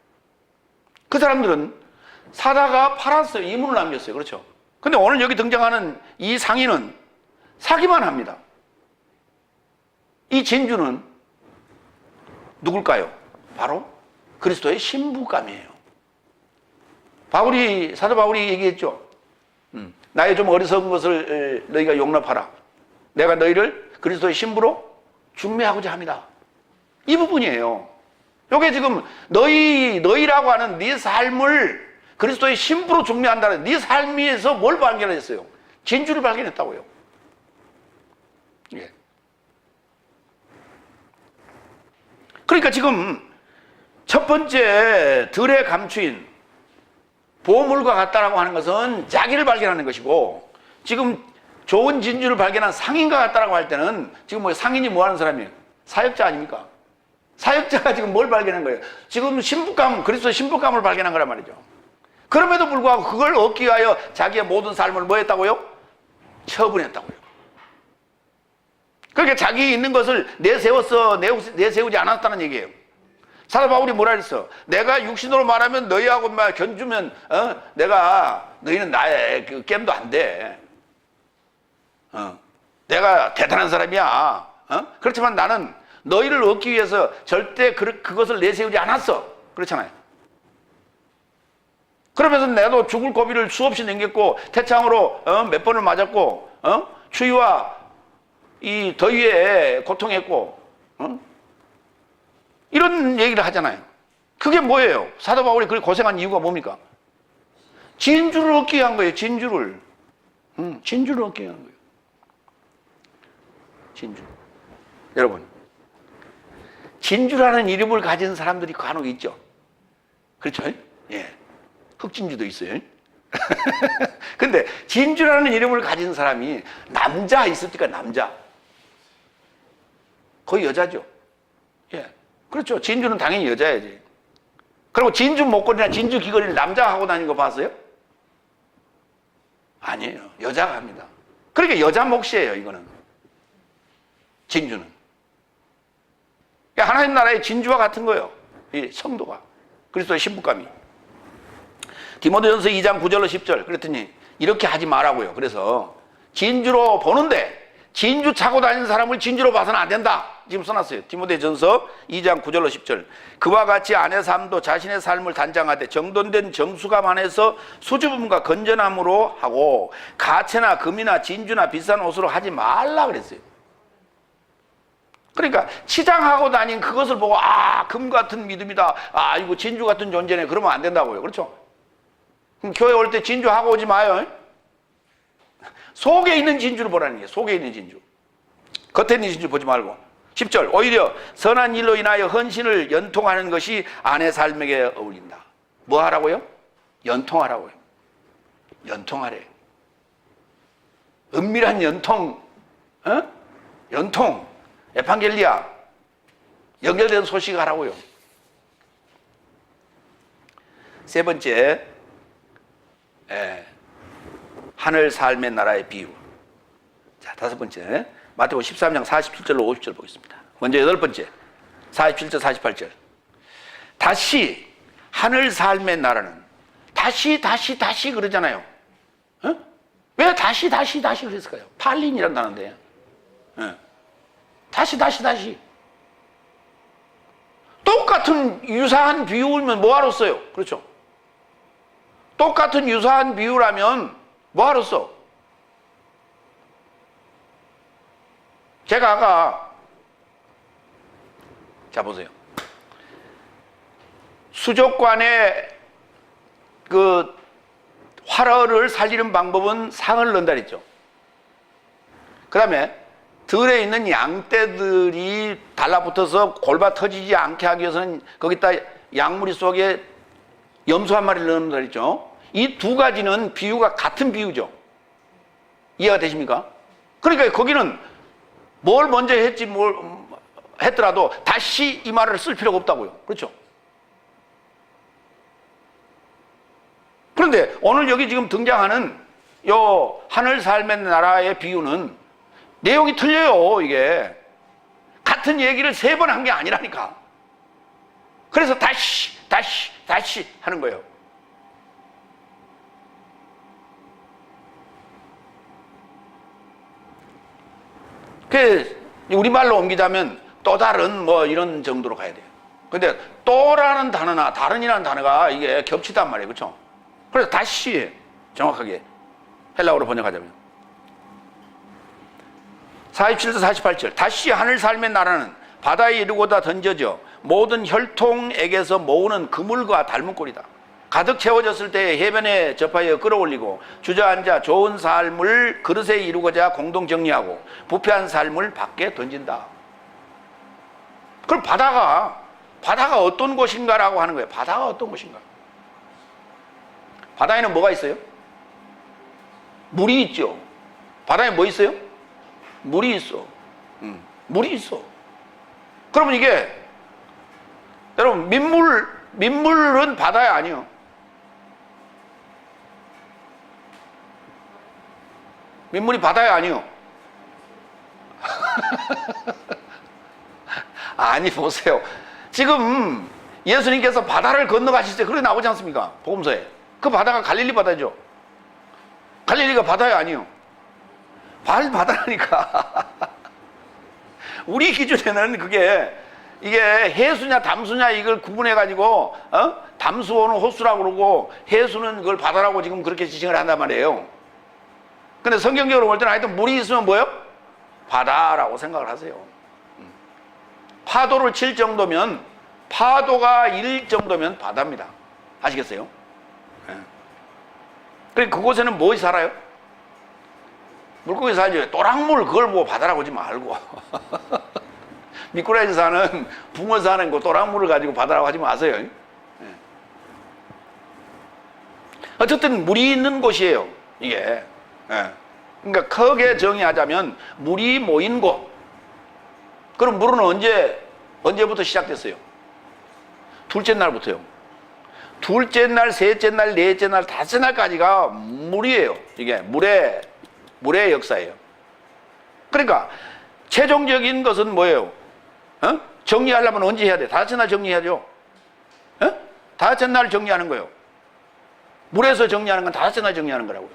그 사람들은 사다가 팔았어요. 이문을 남겼어요. 그렇죠? 근데 오늘 여기 등장하는 이 상인은 사기만 합니다. 이 진주는 누굴까요? 바로 그리스도의 신부감이에요. 사도 바울이 얘기했죠. 나의 좀 어리석은 것을 너희가 용납하라. 내가 너희를 그리스도의 신부로 중매하고자 합니다. 이 부분이에요. 이게 지금 너희라고 하는 네 삶을 그리스도의 신부로 중매한다는 네 삶에서 뭘 발견했어요? 진주를 발견했다고요. 예. 그러니까 지금 첫 번째 들에 감추인 보물과 같다라고 하는 것은 자기를 발견하는 것이고, 지금 좋은 진주를 발견한 상인과 같다라고 할 때는 지금 뭐 상인이 뭐 하는 사람이에요? 사역자 아닙니까? 사역자가 지금 뭘 발견한 거예요? 지금 신부감, 그리스도의 신부감을 발견한 거란 말이죠. 그럼에도 불구하고 그걸 얻기 위하여 자기의 모든 삶을 뭐 했다고요? 처분했다고요. 그러니까 자기 있는 것을 내세우지 않았다는 얘기예요. 사도 바울이 뭐라 그랬어? 내가 육신으로 말하면 너희하고 견주면 너희는 나의 그 게임도 안 돼. 내가 대단한 사람이야. 그렇지만 나는 너희를 얻기 위해서 절대 그것을 내세우지 않았어. 그렇잖아요. 그러면서 나도 죽을 고비를 수없이 넘겼고 태창으로 몇 번을 맞았고 추위와 이 더위에 고통했고 이런 얘기를 하잖아요. 그게 뭐예요? 사도 바울이 그렇게 고생한 이유가 뭡니까? 진주를 얻기 위한 거예요. 진주를 얻기 위한 거예요. 진주. 여러분, 진주라는 이름을 가진 사람들이 간혹 있죠. 그렇죠? 예. 흑진주도 있어요. 근데 진주라는 이름을 가진 사람이 남자 있습니까? 남자. 거의 여자죠. 예. 그렇죠. 진주는 당연히 여자야지. 그리고 진주 목걸이나 진주 귀걸이를 남자가 하고 다니는 거 봤어요? 아니에요. 여자가 합니다. 그러니까 여자 몫이에요, 이거는. 진주는. 그러니까 하나님 나라의 진주와 같은 거예요. 이 성도가. 그리스도의 신부감이. 디모데전서 2장 9절로 10절 그랬더니 이렇게 하지 말라고요. 그래서 진주로 보는데 진주 차고 다니는 사람을 진주로 봐서는 안 된다. 지금 써놨어요. 디모데전서 2장 9절로 10절. 그와 같이 아내 삶도 자신의 삶을 단장하되 정돈된 정수감 안에서 수줍음과 건전함으로 하고 가채나 금이나 진주나 비싼 옷으로 하지 말라 그랬어요. 그러니까 치장하고 다닌 그것을 보고 금 같은 믿음이다. 이거 진주 같은 존재네. 그러면 안 된다고요. 그렇죠? 그럼 교회 올 때 진주하고 오지 마요. 속에 있는 진주를 보라는 거예요. 속에 있는 진주. 겉에 있는 진주 보지 말고. 10절. 오히려 선한 일로 인하여 헌신을 연통하는 것이 아내 삶에게 어울린다. 뭐 하라고요? 연통하라고요. 연통하래. 은밀한 연통. 연통. 에판겔리아. 연결된 소식 하라고요. 세 번째. 하늘 삶의 나라의 비유. 자, 다섯 번째. 마태복음 13장 47절로 50절 보겠습니다. 먼저 여덟 번째. 47절, 48절. 다시 하늘 삶의 나라는 다시 그러잖아요. 왜 다시 그랬을까요? 팔린이란 단어인데. 다시. 똑같은 유사한 비유면 뭐하러 써요? 그렇죠? 똑같은 유사한 비유라면 뭐하러 써? 제가 아까 자 보세요. 수족관에 그 활어를 살리는 방법은 상을 넣는다 그랬죠. 그 다음에 들에 있는 양떼들이 달라붙어서 골바 터지지 않게 하기 위해서는 거기다 양무리 속에 염소 한 마리를 넣는다 그랬죠. 이 두 가지는 비유가 같은 비유죠. 이해가 되십니까? 그러니까 거기는 뭘 먼저 했지 뭘 했더라도 다시 이 말을 쓸 필요가 없다고요. 그렇죠? 그런데 오늘 여기 지금 등장하는 요 하늘 삶의 나라의 비유는 내용이 틀려요. 이게 같은 얘기를 3번 한 게 아니라니까. 그래서 다시 하는 거예요. 그 우리말로 옮기자면 또 다른 뭐 이런 정도로 가야 돼요. 근데 또라는 단어나 다른이라는 단어가 이게 겹치단 말이에요. 그렇죠? 그래서 다시 정확하게 헬라어로 번역하자면 47절 48절 다시 하늘 삶의 나라는 바다에 이르고다 던져져 모든 혈통에게서 모으는 그물과 닮은 꼴이다. 가득 채워졌을 때 해변에 접하여 끌어올리고 주저앉아 좋은 삶을 그릇에 이루고자 공동 정리하고 부패한 삶을 밖에 던진다. 그럼 바다가 어떤 곳인가라고 하는 거예요. 바다가 어떤 곳인가? 바다에는 뭐가 있어요? 물이 있죠. 바다에 뭐 있어요? 물이 있어. 물이 있어. 그러면 이게 여러분 민물은 바다에 아니요. 민물이 바다에 아니요. 아니 보세요. 지금 예수님께서 바다를 건너가실 때 그렇게 나오지 않습니까? 복음서에. 그 바다가 갈릴리 바다죠. 갈릴리가 바다에 아니요. 바다라니까. 우리 기준에는 이게 해수냐 담수냐 이걸 구분해가지고 담수호는 호수라고 그러고 해수는 그걸 바다라고 지금 그렇게 지칭을 한단 말이에요. 근데 성경적으로 볼 때는 하여튼 물이 있으면 뭐예요? 바다라고 생각을 하세요. 파도를 칠 정도면 파도가 일 정도면 바다입니다. 아시겠어요? 그래 그곳에는 무엇이 살아요? 물고기 살죠. 또랑물 그걸 보고 바다라고 하지 말고 미꾸라지 사는 붕어 사는 그 또랑물을 가지고 바다라고 하지 마세요. 어쨌든 물이 있는 곳이에요. 이게 그러니까 크게 정의하자면 물이 모인 곳. 그럼 물은 언제부터 시작됐어요? 둘째 날부터요. 둘째 날, 셋째 날, 넷째 날, 다섯째 날까지가 물이에요. 이게 물의 역사예요. 그러니까 최종적인 것은 뭐예요? 정리하려면 언제 해야 돼? 다섯째 날 정리해야죠. 다섯째 날 정리하는 거예요. 물에서 정리하는 건 다섯째 날 정리하는 거라고요.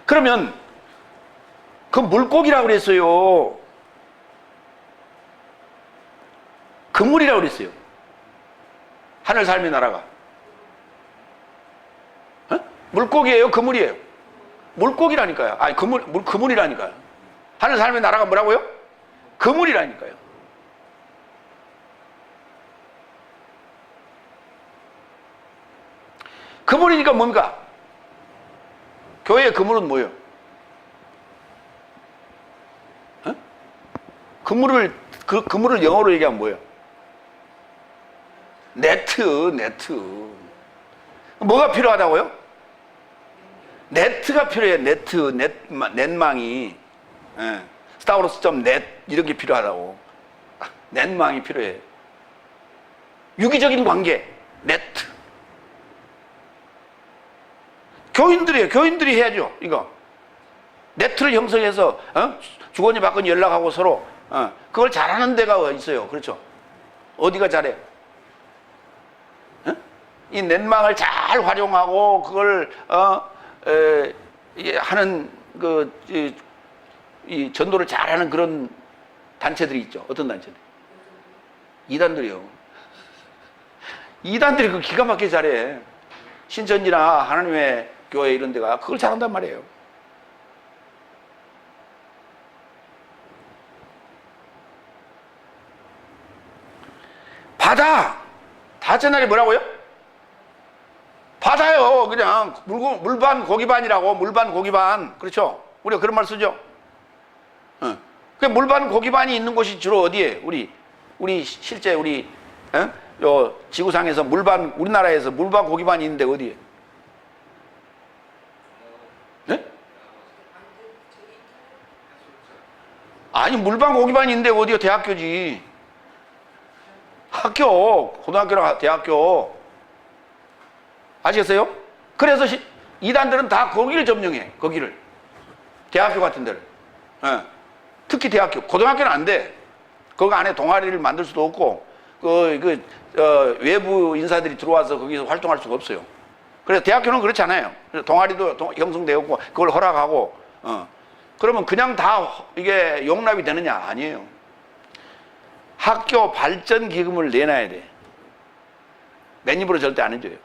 그러면 그 물고기라고 그랬어요. 그물이라고 그랬어요. 하늘 삶의 나라가. 물고기예요? 그물이에요? 물고기라니까요. 아니 그물이라니까요. 하늘 삶의 나라가 뭐라고요? 그물이라니까요. 그물이니까 뭡니까? 교회의 그물은 뭐예요? 그물을 영어로 얘기하면 뭐예요? 네트. 뭐가 필요하다고요? 네트가 필요해요. 넷망이. 스타워로스.net 이런 게 필요하다고. 넷망이 필요해. 유기적인 관계, 네트. 교인들이 해야죠. 이거 네트를 형성해서 주거니 받거니 연락하고 서로 그걸 잘하는 데가 있어요. 그렇죠? 어디가 잘해? 이 넷망을 잘 활용하고 그걸 하는 이 전도를 잘하는 그런 단체들이 있죠. 어떤 단체들? 이단들이요. 이단들이 그 기가 막히게 잘해. 신천지나 하나님의 교회 이런 데가 그걸 잘한단 말이에요. 바다! 다섯째 날이 뭐라고요? 바다요. 그냥 물반 고기반이라고. 물반 고기반. 그렇죠? 우리가 그런 말 쓰죠? 그 물반 고기반이 있는 곳이 주로 어디에? 우리 실제 요 지구상에서 우리나라에서 물반 고기반이 있는데 어디에? 네? 아니 물반 고기반이 있는데 어디요? 대학교지. 학교, 고등학교랑 대학교. 아시겠어요? 그래서 이단들은 다 거기를 점령해. 거기를. 대학교 같은 데를. 예. 특히 대학교. 고등학교는 안 돼. 거기 안에 동아리를 만들 수도 없고, 외부 인사들이 들어와서 거기서 활동할 수가 없어요. 그래서 대학교는 그렇지 않아요. 동아리도 형성되었고, 그걸 허락하고, 그러면 그냥 다 이게 용납이 되느냐? 아니에요. 학교 발전 기금을 내놔야 돼. 맨입으로 절대 안 해줘요.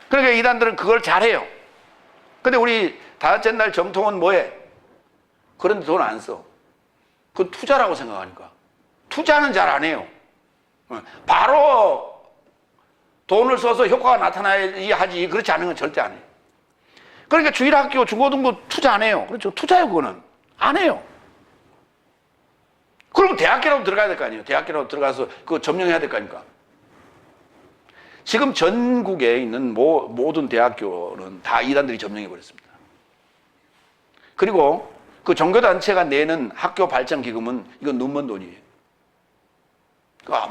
그러니까 이단들은 그걸 잘해요. 근데 우리 다섯째 날 정통은 뭐해? 그런데 돈 안 써. 그건 투자라고 생각하니까. 투자는 잘 안 해요. 바로 돈을 써서 효과가 나타나야지 하지. 그렇지 않은 건 절대 안 해요. 그러니까 주일학교, 중고등부 투자 안 해요. 그렇죠. 투자예요, 그거는. 안 해요. 그럼 대학교라도 들어가야 될 거 아니에요. 대학교라도 들어가서 그거 점령해야 될 거 아닙니까? 지금 전국에 있는 모든 대학교는 다 이단들이 점령해버렸습니다. 그리고 그 종교단체가 내는 학교 발전 기금은 이건 눈먼 돈이에요.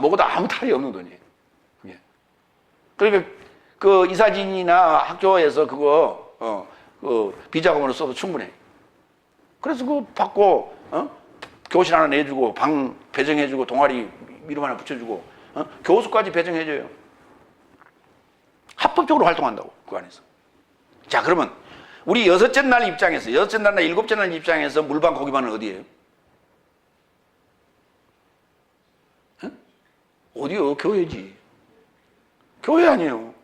뭐보다 아무 탈이 없는 돈이에요. 그게. 그러니까 그 이사진이나 학교에서 그거 비자금으로 써도 충분해. 그래서 그거 받고 교실 하나 내주고 방 배정해주고 동아리 이름 하나 붙여주고 교수까지 배정해줘요. 합법적으로 활동한다고 그 안에서. 자, 그러면 우리 여섯째 날 입장에서, 여섯째 날이나 일곱째 날 입장에서 물반 고기반은 어디예요? 어디요? 교회지. 교회 아니에요.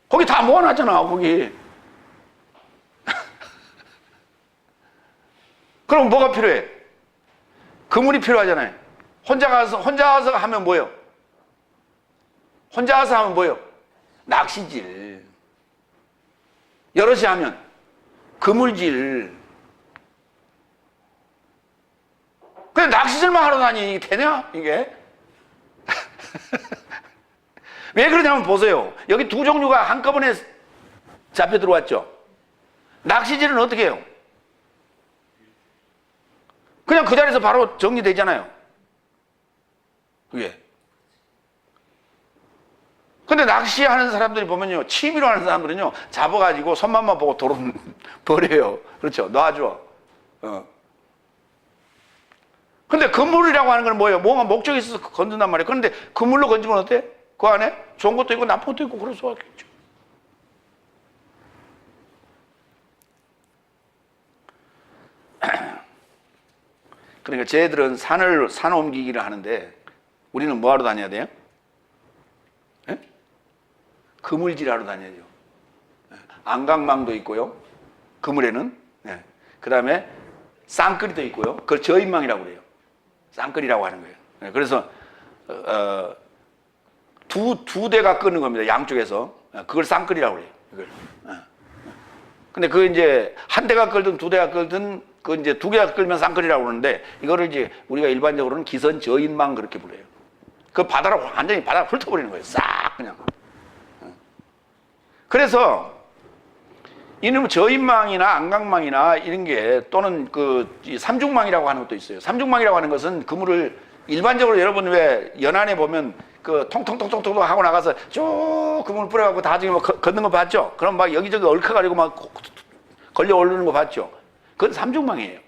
거기 다 모아놨잖아, 거기. 그럼 뭐가 필요해? 그물이 필요하잖아요. 혼자 가서 하면 뭐예요? 혼자 가서 하면 뭐예요? 낚시질. 여럿이 하면 그물질. 근데 낚시질만 하러 다니니 되냐? 이게? 왜 그러냐면 보세요. 여기 두 종류가 한꺼번에 잡혀 들어왔죠. 낚시질은 어떻게 해요? 그냥 그 자리에서 바로 정리되잖아요. 그게. 근데 낚시하는 사람들이 보면요, 취미로 하는 사람들은요, 잡아가지고 손맛만 보고 도로 버려요. 그렇죠? 놔줘. 근데 그물이라고 하는 건 뭐예요? 뭔가 목적이 있어서 건든단 말이에요. 그런데 그물로 건지면 어때? 그 안에 좋은 것도 있고 나쁜 것도 있고 그럴 수가 있겠죠. 그러니까 쟤들은 산 옮기기를 하는데 우리는 뭐하러 다녀야 돼요? 예? 그물질하러 다녀야죠. 안강망도 있고요. 그물에는. 예. 그 다음에 쌍끌이도 있고요. 그걸 저인망이라고 그래요. 쌍끌이라고 하는 거예요. 예. 그래서 두 대가 끄는 겁니다. 양쪽에서. 그걸 쌍끌이라고 그래요. 이걸. 근데 그 이제 한 대가 끌든 두 대가 끌든 그 이제 두 개가 끌면 쌍끌이라고 그러는데 이거를 이제 우리가 일반적으로는 기선 저인망 그렇게 불러요. 그 바다를 완전히 바다를 훑어버리는 거예요. 싹 그냥. 그래서 이놈 저인망이나 안강망이나 이런 게 또는 그 삼중망이라고 하는 것도 있어요. 삼중망이라고 하는 것은 그물을 일반적으로 여러분 왜 연안에 보면 그 통통통통통 하고 나가서 쭉 그물 뿌려갖고 나중에 뭐 걷는 거 봤죠? 그럼 막 여기저기 얽혀가지고 막 걸려 오르는 거 봤죠? 그건 삼중망이에요.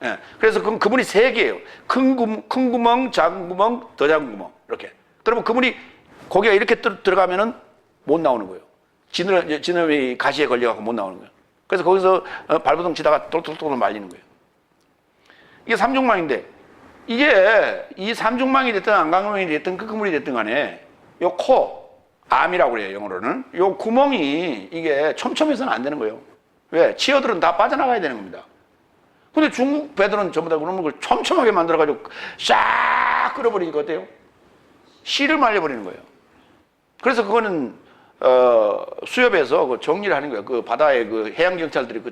예. 그래서 그물이 세 개예요. 큰 구멍, 작은 구멍, 더 작은 구멍. 이렇게. 그러면 그물이 고기가 이렇게 들어가면은 못 나오는 거예요. 지느러미 가시에 걸려갖고 못 나오는 거예요. 그래서 거기서 발버둥 치다가 똘똘똘 말리는 거예요. 이게 삼중망인데, 이게 이 삼중망이 됐든 안강망이 됐든 그 그물이 됐든 간에 요 코, 암이라고 그래요, 영어로는. 요 구멍이 이게 촘촘해서는 안 되는 거예요. 왜? 치어들은 다 빠져나가야 되는 겁니다. 근데 중국 배들은 전부 다 그런 걸 촘촘하게 만들어가지고 싹 끌어버리니까 어때요? 씨를 말려버리는 거예요. 그래서 그거는 수협에서 그 정리를 하는 거예요. 그 바다에 그 해양경찰들이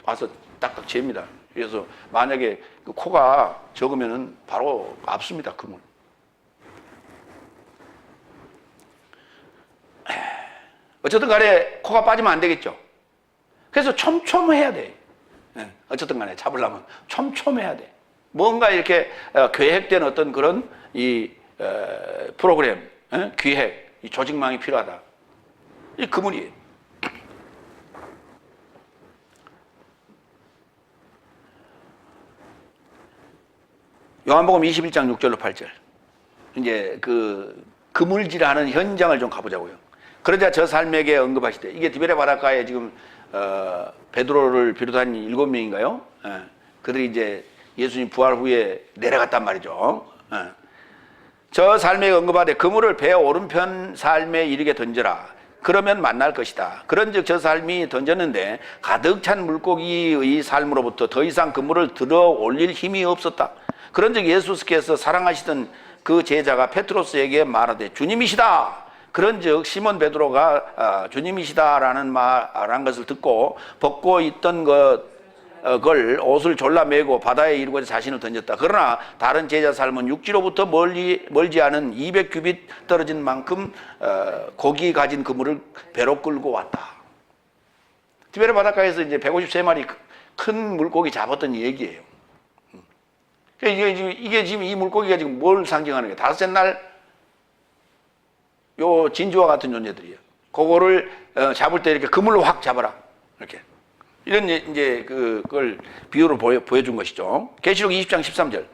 와서 딱딱 잽니다. 그래서 만약에 그 코가 적으면은 바로 압습니다, 그물. 어쨌든 간에 코가 빠지면 안 되겠죠. 그래서 촘촘해야 돼. 어쨌든 간에 잡으려면 촘촘해야 돼. 뭔가 이렇게 계획된 어떤 그런 이 프로그램, 기획, 이 조직망이 필요하다. 이 그물이에요. 요한복음 21장 6절로 8절. 이제 그 그물질하는 현장을 좀 가보자고요. 그러자 저 삶에게 언급하시되, 이게 디베레 바닷가에 지금 베드로를 비롯한 7명인가요? 그들이 이제 예수님 부활 후에 내려갔단 말이죠. 저 삶에게 언급하되 그물을 배 오른편 삶에 이르게 던져라. 그러면 만날 것이다. 그런즉 저 삶이 던졌는데 가득 찬 물고기의 삶으로부터 더 이상 그물을 들어 올릴 힘이 없었다. 그런즉 예수께서 사랑하시던 그 제자가 페트로스에게 말하되 주님이시다. 그런즉 시몬 베드로가 주님이시다라는 말한 것을 듣고 벗고 있던 그걸 옷을 졸라매고 바다에 이르고 자신을 던졌다. 그러나 다른 제자 삶은 육지로부터 멀지 않은 200규빗 떨어진 만큼 고기 가진 그물을 배로 끌고 왔다. 디베레 바닷가에서 이제 153마리 큰 물고기 잡았던 얘기예요. 이게 지금 이 물고기가 지금 뭘 상징하는 거예요? 다섯째 날 요 진주와 같은 존재들이에요. 그거를 잡을 때 이렇게 그물로 확 잡아라. 이렇게. 이런 이제 그걸 비유로 보여준 것이죠. 계시록 20장 13절.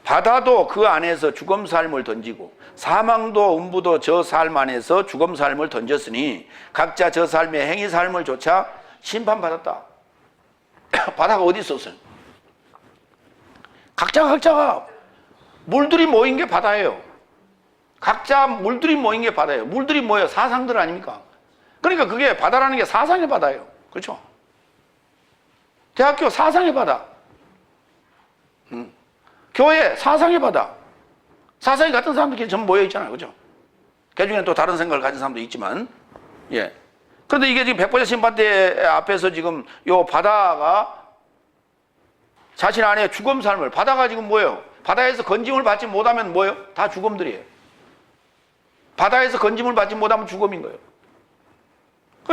바다도 그 안에서 죽음 삶을 던지고 사망도 음부도 저 삶 안에서 죽음 삶을 던졌으니 각자 저 삶의 행위 삶을 조차 심판받았다. 바다가 어디 있었어요? 각자가 물들이 모인 게 바다예요. 각자 물들이 모인 게 바다예요. 물들이 뭐예요? 사상들 아닙니까? 그러니까 그게 바다라는 게 사상의 바다예요. 그렇죠? 대학교 사상의 바다. 교회 사상의 바다. 사상이 같은 사람들끼리 전부 모여 있잖아요. 그렇죠? 그 중에 또 다른 생각을 가진 사람도 있지만, 예. 그런데 이게 지금 백보자 심판대 앞에서 지금 요 바다가 자신 안에 죽음 삶을, 바다가 지금 뭐예요? 바다에서 건짐을 받지 못하면 뭐예요? 다 죽음들이에요. 바다에서 건짐을 받지 못하면 죽음인 거예요.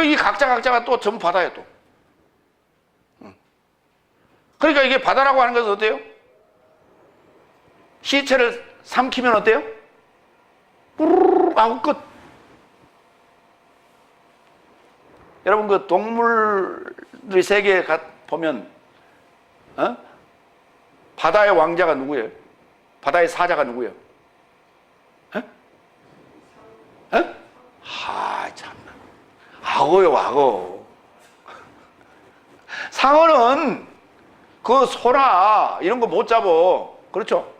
이 각자가 또 전부 바다예요, 또. 그러니까 이게 바다라고 하는 것은 어때요? 시체를 삼키면 어때요? 뿌르르 하고 끝. 여러분, 그 동물의 세계에 보면, 바다의 왕자가 누구예요? 바다의 사자가 누구예요? 참나. 악어요, 악어. 상어는 그 소나 이런 거 못 잡어. 그렇죠?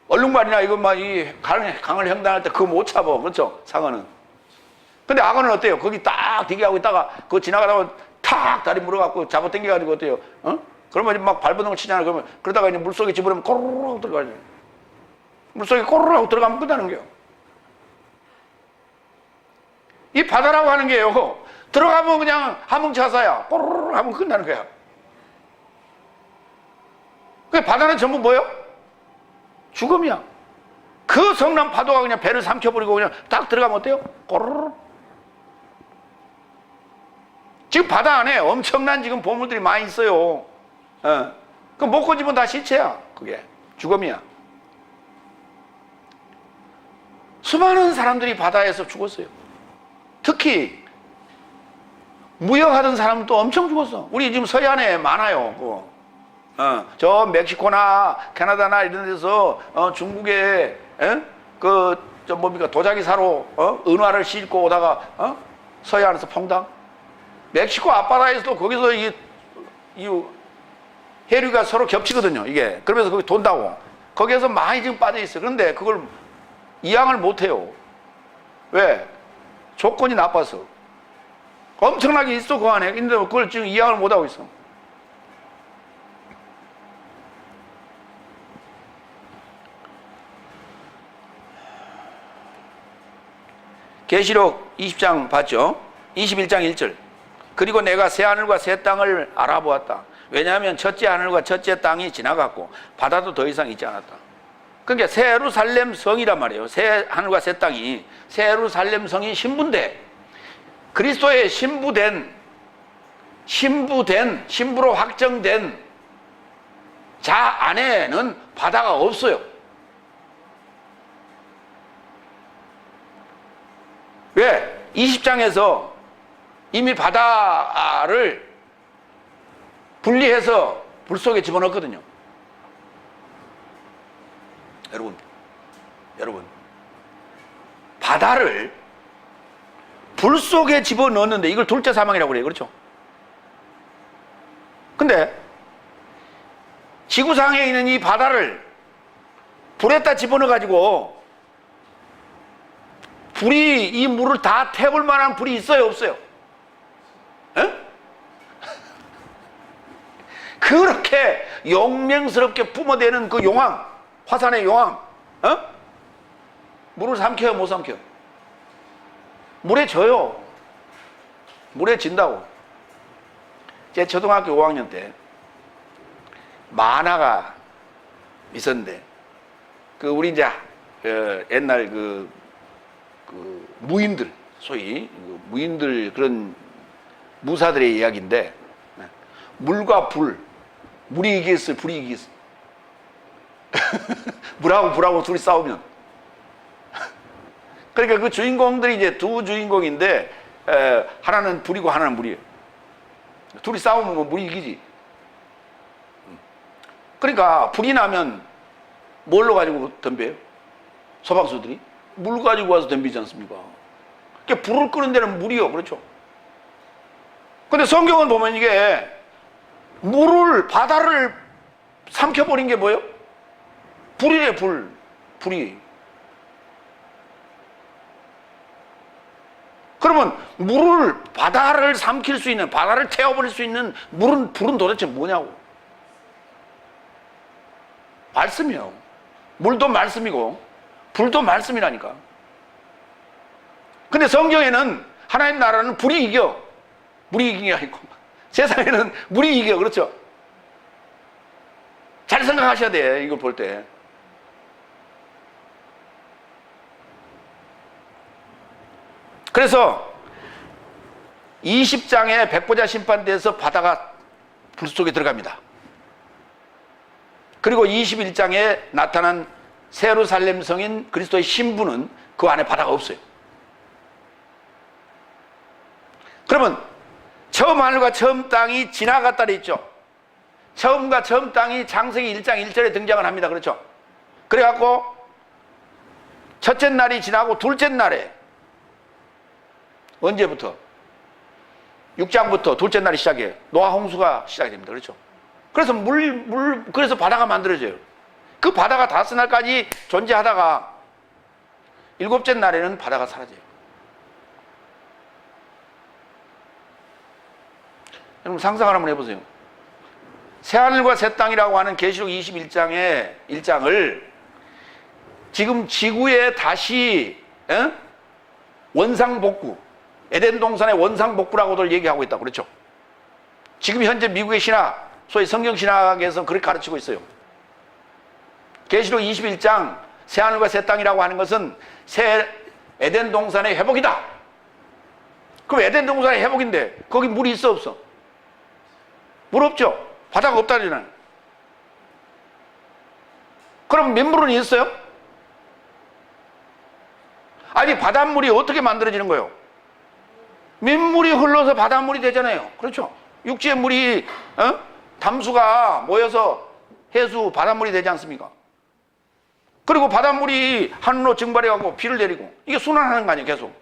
얼룩말이나 이거 이 강을 횡단할 때 그거 못 잡어. 그렇죠? 상어는. 근데 악어는 어때요? 거기 딱 대기하고 있다가 그거 지나가다가 탁 다리 물어갖고 잡아 당겨가지고 어때요? 그러면 막 발버둥을 치잖아. 그러면 그러다가 이제 물속에 집어넣으면 꼬르륵 들어가죠. 물속에 꼬르륵 들어가면 끝나는 거예요. 이 바다라고 하는 게요, 들어가면 그냥 함흥차사야. 꼬르륵 하면 끝나는 거야. 그 바다는 전부 뭐예요? 죽음이야. 그 성난 파도가 그냥 배를 삼켜버리고 그냥 딱 들어가면 어때요? 꼬르륵. 지금 바다 안에 엄청난 지금 보물들이 많이 있어요. 그 먹고 집은 다 시체야. 그게 죽음이야. 수많은 사람들이 바다에서 죽었어요. 특히 무역하던 사람도 엄청 죽었어. 우리 지금 서해안에 많아요. 저 멕시코나 캐나다나 이런 데서 중국에 도자기 사러 은화를 싣고 오다가 서해안에서 퐁당. 멕시코 앞바다에서도 거기서 이 해류가 서로 겹치거든요. 이게 그러면서 거기 돈다고 거기에서 많이 지금 빠져 있어요. 그런데 그걸 이양을 못 해요. 왜? 조건이 나빠서. 엄청나게 있어, 그 안에. 근데 그걸 지금 이양을 못 하고 있어. 계시록 20장 봤죠? 21장 1절. 그리고 내가 새 하늘과 새 땅을 알아보았다. 왜냐하면 첫째 하늘과 첫째 땅이 지나갔고 바다도 더 이상 있지 않았다. 그러니까 새 예루살렘 성이란 말이에요. 새 하늘과 새 땅이. 새 예루살렘 성이 신부인데 그리스도의 신부로 확정된 자 안에는 바다가 없어요. 왜? 20장에서 이미 바다를 분리해서 불 속에 집어넣었거든요. 여러분, 바다를 불 속에 집어넣었는데 이걸 둘째 사망이라고 그래요. 그렇죠? 근데 지구상에 있는 이 바다를 불에다 집어넣어가지고 불이 이 물을 다 태울 만한 불이 있어요? 없어요? 에? 그렇게 용맹스럽게 뿜어대는 그 용암, 화산의 용암, 물을 삼켜요? 못 삼켜요? 물에 져요. 물에 진다고. 제 초등학교 5학년 때 만화가 있었는데, 우리 이제 옛날 무인들, 소위 무인들, 그런 무사들의 이야기인데, 물과 불, 물이 이기겠어요? 불이 이기겠어요? 물하고 불하고 둘이 싸우면. 그러니까 그 주인공들이 이제 두 주인공인데, 하나는 불이고 하나는 물이에요. 둘이 싸우면 뭐 물이 이기지. 그러니까 불이 나면 뭘로 가지고 덤벼요? 소박수들이 물 가지고 와서 덤비지 않습니까? 그러니까 불을 끄는 데는 물이요. 그렇죠? 근데 성경은 보면 이게 물을, 바다를 삼켜버린 게 뭐예요? 불이래. 불이. 그러면 물을, 바다를 삼킬 수 있는, 바다를 태워버릴 수 있는 불은 도대체 뭐냐고. 말씀이요. 물도 말씀이고 불도 말씀이라니까. 근데 성경에는 하나님 나라는 불이 이겨. 물이 이긴 게 아니고 세상에는 물이 이겨. 그렇죠? 잘 생각하셔야 돼. 이걸 볼 때. 그래서 20장에 백보자 심판대에서 바다가 불 속에 들어갑니다. 그리고 21장에 나타난 세루살렘 성인 그리스도의 신부는 그 안에 바다가 없어요. 그러면 처음 하늘과 처음 땅이 지나갔다 그랬죠. 처음과 처음 땅이 창세기 1장 1절에 등장을 합니다. 그렇죠? 그래갖고 첫째 날이 지나고 둘째 날에, 언제부터? 6장부터 둘째 날이 시작해요. 노아 홍수가 시작이 됩니다. 그렇죠? 그래서 그래서 바다가 만들어져요. 그 바다가 다섯 날까지 존재하다가 일곱째 날에는 바다가 사라져요. 여러분 상상을 한번 해보세요. 새하늘과 새 땅이라고 하는 계시록 21장의 1장을 지금 지구에 다시 원상복구, 에덴 동산의 원상복구라고들 얘기하고 있다고 그렇죠? 지금 현재 미국의 신학, 소위 성경신학에서 그렇게 가르치고 있어요. 계시록 21장 새하늘과 새 땅이라고 하는 것은 새 에덴 동산의 회복이다. 그럼 에덴 동산의 회복인데 거기 물이 있어 없어? 물 없죠? 바다가 없다잖아요. 그럼 민물은 있어요? 아니 바닷물이 어떻게 만들어지는 거예요? 민물이 흘러서 바닷물이 되잖아요. 그렇죠? 육지의 물이 담수가 모여서 해수 바닷물이 되지 않습니까? 그리고 바닷물이 하늘로 증발해가고 비를 내리고 이게 순환하는 거 아니에요? 계속.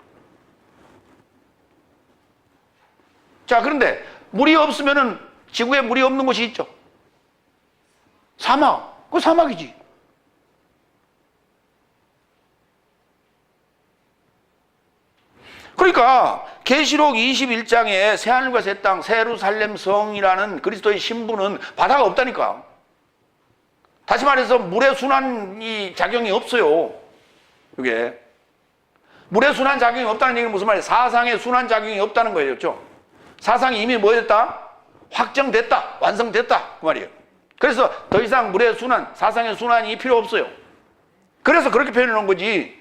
자, 그런데 물이 없으면은 지구에 물이 없는 곳이 있죠. 사막. 그 사막이지. 그러니까 계시록 21장에 새하늘과 새 땅, 세루살렘 성이라는 그리스도의 신부는 바다가 없다니까. 다시 말해서 물의 순환이 작용이 없어요. 이게 물의 순환 작용이 없다는 얘기는 무슨 말이에요? 사상의 순환 작용이 없다는 거예요. 그렇죠? 사상이 이미 뭐 됐다? 확정됐다, 완성됐다 그 말이에요. 그래서 더 이상 물의 순환, 사상의 순환이 필요 없어요. 그래서 그렇게 표현해 놓은 거지.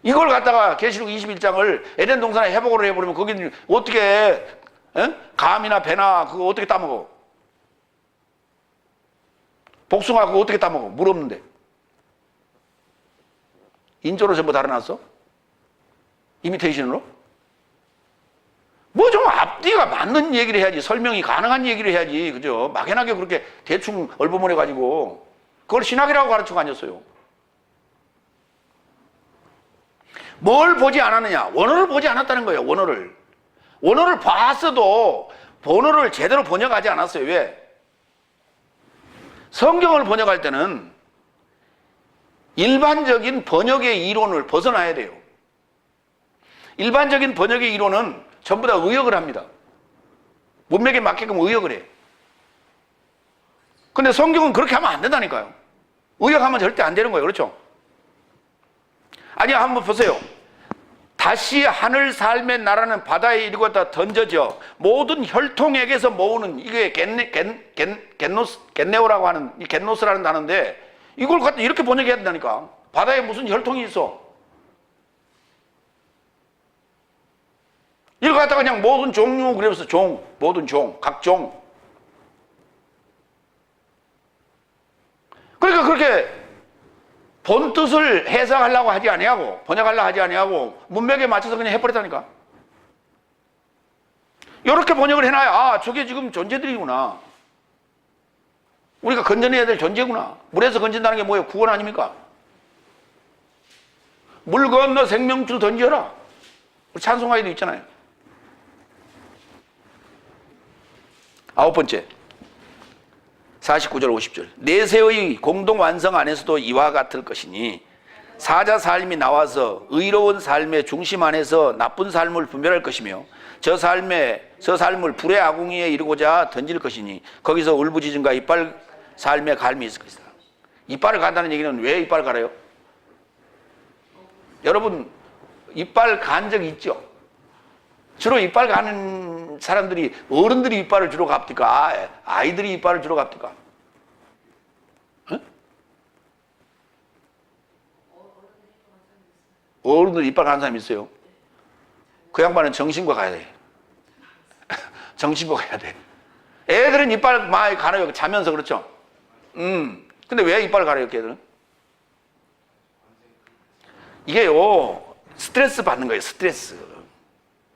이걸 갖다가 계시록 21장을 에덴 동산에 회복을 해버리면 거기는 어떻게 감이나 배나 그거 어떻게 따먹어? 복숭아 그거 어떻게 따먹어? 물 없는데. 인조로 전부 달아놨어? 이미테이션으로? 뭐 좀 앞뒤가 맞는 얘기를 해야지. 설명이 가능한 얘기를 해야지. 그죠? 막연하게 그렇게 대충 얼버무려 가지고 그걸 신학이라고 가르치고 앉았어요. 뭘 보지 않았느냐? 원어를 보지 않았다는 거예요. 원어를 봤어도 본어를 제대로 번역하지 않았어요. 왜? 성경을 번역할 때는 일반적인 번역의 이론을 벗어나야 돼요. 일반적인 번역의 이론은 전부 다 의역을 합니다. 문맥에 맞게끔 의역을 해요. 근데 성경은 그렇게 하면 안 된다니까요. 의역하면 절대 안 되는 거예요. 그렇죠? 아니, 한번 보세요. 다시 하늘 삶의 나라는 바다에 이르렀다 던져져 모든 혈통에게서 모으는, 이게 겟네오라고 하는, 이 겟노스라는 단어인데, 이걸 갖다 이렇게 번역해야 된다니까. 바다에 무슨 혈통이 있어? 이걸 갖다가 그냥 모든 종류, 그래서 모든 종, 각종. 그러니까 그렇게 본 뜻을 해석하려고 하지 아니하고, 번역하려고 하지 아니하고, 문맥에 맞춰서 그냥 해버렸다니까. 이렇게 번역을 해놔야, 아, 저게 지금 존재들이구나. 우리가 건져내야 될 존재구나. 물에서 건진다는 게 뭐예요? 구원 아닙니까? 물 건너 생명줄 던져라. 찬송가에도 있잖아요. 9번째. 49절 50절. 내세의 공동 완성 안에서도 이와 같을 것이니 사자 삶이 나와서 의로운 삶의 중심 안에서 나쁜 삶을 분별할 것이며 저 삶을 불의 아궁이에 이르고자 던질 것이니 거기서 울부짖음과 이빨 삶의 갈미 있을 것이다. 이빨을 간다는 얘기는 왜 이빨을 갈아요? 여러분 이빨 간 적 있죠? 주로 이빨 가는 사람들이, 어른들이 이빨을 주로 갑니까? 아이들이 이빨을 주로 갑니까? 어? 어른들이 이빨 가는 사람이 있어요. 그 양반은 정신과 가야 돼. 정신과 가야 돼. 애들은 이빨 많이 가려요. 자면서. 그렇죠? 근데 왜 이빨을 가려요, 걔들은? 이게요, 스트레스 받는 거예요, 스트레스.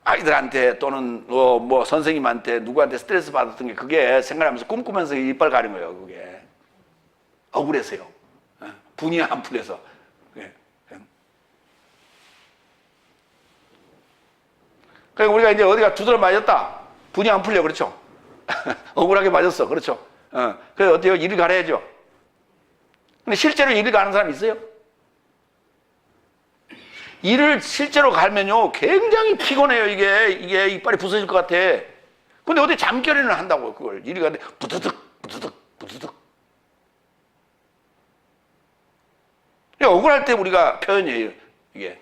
아이들한테 또는 뭐 선생님한테 누구한테 스트레스 받았던 게 그게 생각하면서 꿈꾸면서 이빨 가린 거예요, 그게. 억울해서요. 분이 안 풀려서. 그러니까 우리가 이제 어디가 두드러 맞았다. 분이 안 풀려. 그렇죠? 억울하게 맞았어. 그렇죠? 그래서 어때요? 이를 가려야죠. 근데 실제로 이를 가는 사람 있어요? 이를 실제로 갈면요, 굉장히 피곤해요, 이게 이빨이 부서질 것 같아. 근데 어디 잠결에는 한다고요, 그걸. 이를 가는데, 부드득. 억울할 때 우리가 표현이에요, 이게.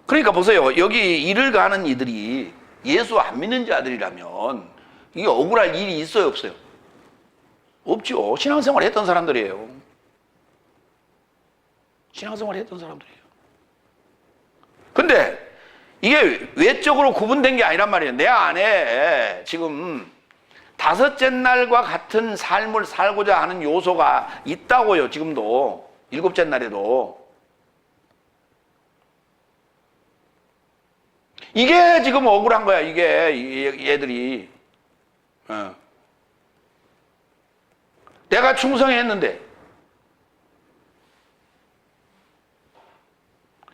그러니까 보세요. 여기 이를 가는 이들이 예수 안 믿는 자들이라면 이게 억울할 일이 있어요, 없어요? 없죠. 신앙생활 했던 사람들이에요. 신앙생활 했던 사람들이에요. 근데 이게 외적으로 구분된 게 아니란 말이에요. 내 안에 지금 다섯째 날과 같은 삶을 살고자 하는 요소가 있다고요, 지금도. 일곱째 날에도. 이게 지금 억울한 거야, 이게, 얘들이. 내가 충성했는데.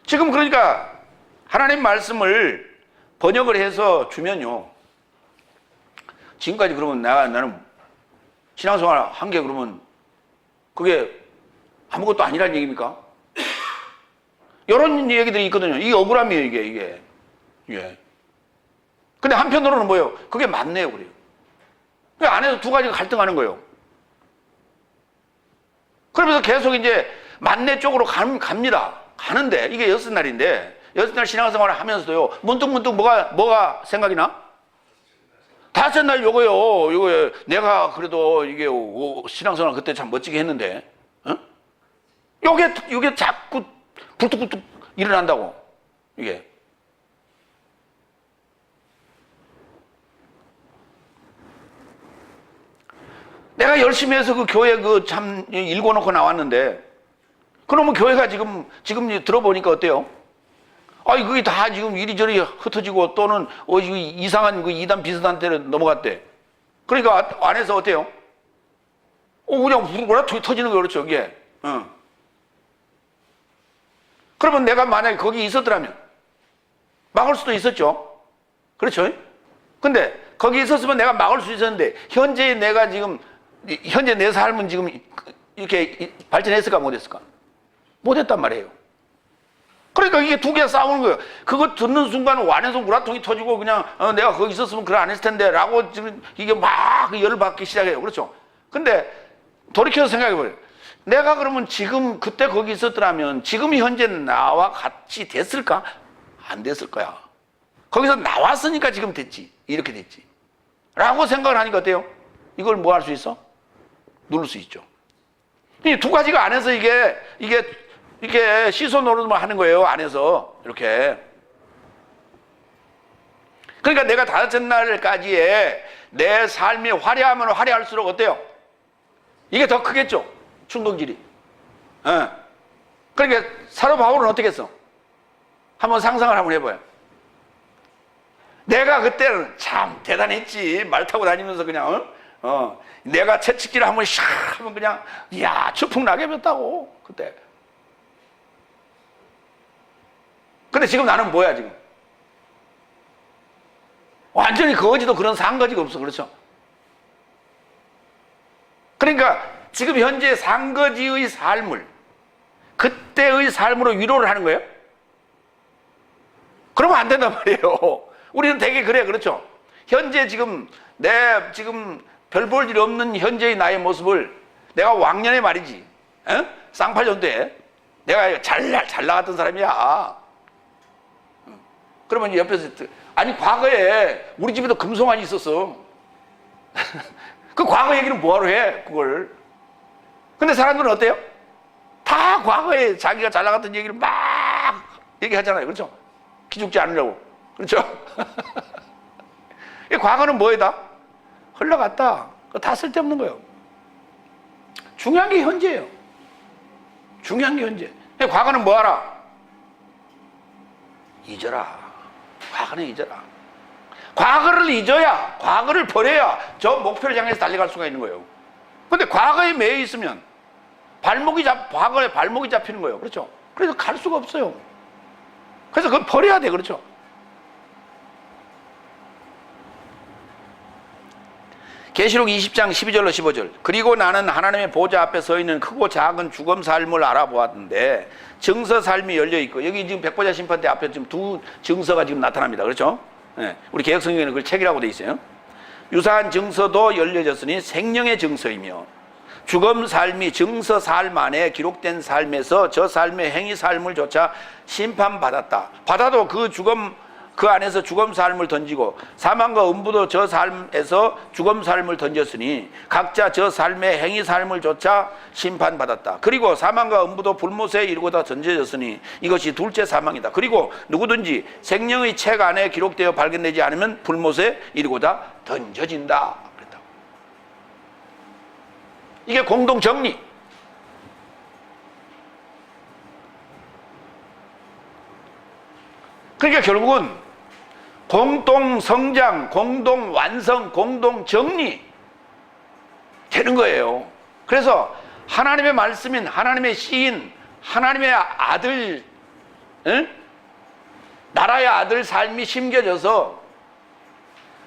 지금 그러니까 하나님 말씀을 번역을 해서 주면요. 지금까지 그러면 나는 신앙생활 한 게 그러면 그게 아무것도 아니라는 얘기입니까? 이런 얘기들이 있거든요. 이게 억울함이에요, 이게. 예. 근데 한편으로는 뭐예요? 그게 맞네요, 그래요. 그 안에서 두 가지가 갈등하는 거예요. 그러면서 계속 이제 맞네 쪽으로 갑니다. 가는데, 이게 여섯 날인데, 여섯 날 신앙생활을 하면서도요, 문득 뭐가 생각이 나? 다섯 날 요거요. 내가 그래도 이게 신앙생활 그때 참 멋지게 했는데, 요게 자꾸 불뚝불뚝 일어난다고, 이게. 내가 열심히 해서 그 교회 참 읽어놓고 나왔는데, 그러면 교회가 지금 들어보니까 어때요? 아니, 그게 다 지금 이리저리 흩어지고 또는 이상한 그 이단 비슷한 데로 넘어갔대. 그러니까 안에서 어때요? 그냥 뭐라 터지는 거예요. 그렇죠, 이게. 그러면 내가 만약에 거기 있었더라면 막을 수도 있었죠. 그렇죠? 근데 거기 있었으면 내가 막을 수 있었는데 현재 내 삶은 지금 이렇게 발전했을까 못했을까? 못했단 말이에요. 그러니까 이게 두 개가 싸우는 거예요. 그거 듣는 순간 안에서 우라통이 터지고 그냥 내가 거기 있었으면 그래 안 했을 텐데 라고 지금 이게 막 열을 받기 시작해요. 그렇죠? 근데 돌이켜서 생각해봐요. 내가 그러면 지금 그때 거기 있었더라면 지금 현재 나와 같이 됐을까? 안 됐을 거야. 거기서 나왔으니까 지금 됐지. 이렇게 됐지. 라고 생각을 하니까 어때요? 이걸 뭐 할 수 있어? 누를 수 있죠. 이 두 가지가 안에서 이게 시소 노릇만 하는 거예요. 안에서 이렇게. 그러니까 내가 다섯째 날까지의 내 삶이 화려하면 화려할수록 어때요? 이게 더 크겠죠. 충동질이. 그러니까 사도 바울은 어떻게 했어? 한번 상상을 한번 해봐요. 내가 그때는 참 대단했지. 말 타고 다니면서 그냥 내가 채찍질을 한번 샥 하면 그냥 이야 추풍나게 폈다고 그때. 근데 지금 나는 뭐야 지금? 완전히 거지도 그런 상거지가 없어. 그렇죠? 그러니까 지금 현재 상거지의 삶을 그때의 삶으로 위로를 하는 거예요? 그러면 안 된단 말이에요. 우리는 되게 그래. 그렇죠? 현재 지금 별 볼 일 없는 현재의 나의 모습을 내가 왕년에 말이지 쌍팔년도에 내가 잘 나갔던 사람이야. 그러면 옆에서 아니 과거에 우리 집에도 금송아지 있었어. 그 과거 얘기는 뭐하러 해 그걸. 근데 사람들은 어때요? 다 과거에 자기가 잘 나갔던 얘기를 막 얘기하잖아요. 그렇죠? 기죽지 않으려고. 그렇죠? 이 과거는 뭐에다? 흘러갔다. 그거 다 쓸데없는 거예요. 중요한 게 현재예요. 중요한 게 현재. 과거는 뭐하라? 잊어라. 과거는 잊어라. 과거를 잊어야, 과거를 버려야 저 목표를 향해서 달려갈 수가 있는 거예요. 근데 과거에 매여 있으면 과거에 발목이 잡히는 거예요. 그렇죠? 그래서 갈 수가 없어요. 그래서 그걸 버려야 돼. 그렇죠? 계시록 20장 12절로 15절. 그리고 나는 하나님의 보좌 앞에 서 있는 크고 작은 죽음 삶을 알아보았는데 증서 삶이 열려 있고, 여기 지금 백보자 심판대 앞에 지금 두 증서가 지금 나타납니다. 그렇죠? 네. 우리 개혁성경에는 그걸 책이라고 돼 있어요. 유사한 증서도 열려졌으니 생명의 증서이며 죽음 삶이 증서 삶 안에 기록된 삶에서 저 삶의 행위 삶을 조차 심판받았다. 받아도 그 안에서 죽음 삶을 던지고 사망과 음부도 저 삶에서 죽음 삶을 던졌으니 각자 저 삶의 행위 삶을 조차 심판받았다. 그리고 사망과 음부도 불못에 이르고다 던져졌으니 이것이 둘째 사망이다. 그리고 누구든지 생명의 책 안에 기록되어 발견되지 않으면 불못에 이르고다 던져진다. 그랬다고. 이게 공동 정리. 그러니까 결국은 공동 성장, 공동 완성, 공동 정리 되는 거예요. 그래서 하나님의 말씀인, 하나님의 씨인, 하나님의 아들, 나라의 아들 삶이 심겨져서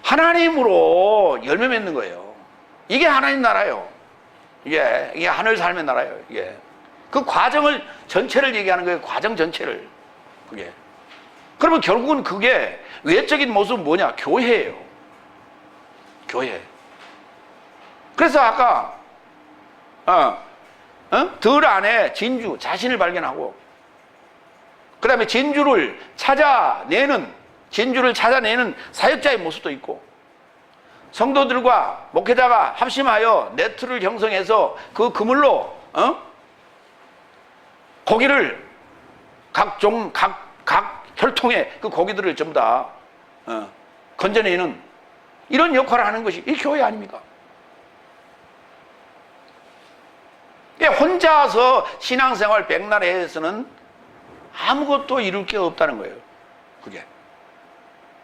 하나님으로 열매 맺는 거예요. 이게 하나님 나라예요. 이게 하늘 삶의 나라예요. 이게 그 과정을 전체를 얘기하는 거예요. 과정 전체를. 그게. 그러면 결국은 그게 외적인 모습은 뭐냐? 교회예요. 교회. 그래서 아까 들 안에 진주, 자신을 발견하고 그 다음에 진주를 찾아내는 사역자의 모습도 있고, 성도들과 목회자가 합심하여 네트를 형성해서 그 그물로 고기를 각 혈통의 그 고기들을 전부 다 건져내는 이런 역할을 하는 것이 이 교회 아닙니까? 혼자서 신앙생활 백날해서는 아무것도 이룰 게 없다는 거예요. 그게.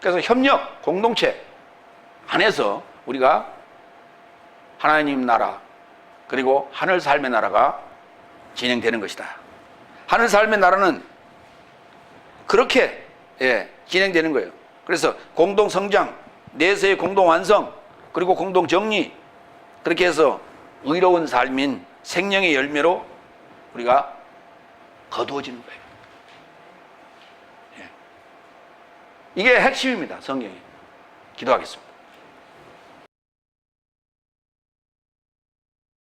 그래서 협력, 공동체 안에서 우리가 하나님 나라 그리고 하늘 삶의 나라가 진행되는 것이다. 하늘 삶의 나라는 그렇게 진행되는 거예요. 그래서 공동 성장, 내세의 공동 완성, 그리고 공동 정리, 그렇게 해서 의로운 삶인 생명의 열매로 우리가 거두어지는 거예요. 이게 핵심입니다. 성경이. 기도하겠습니다.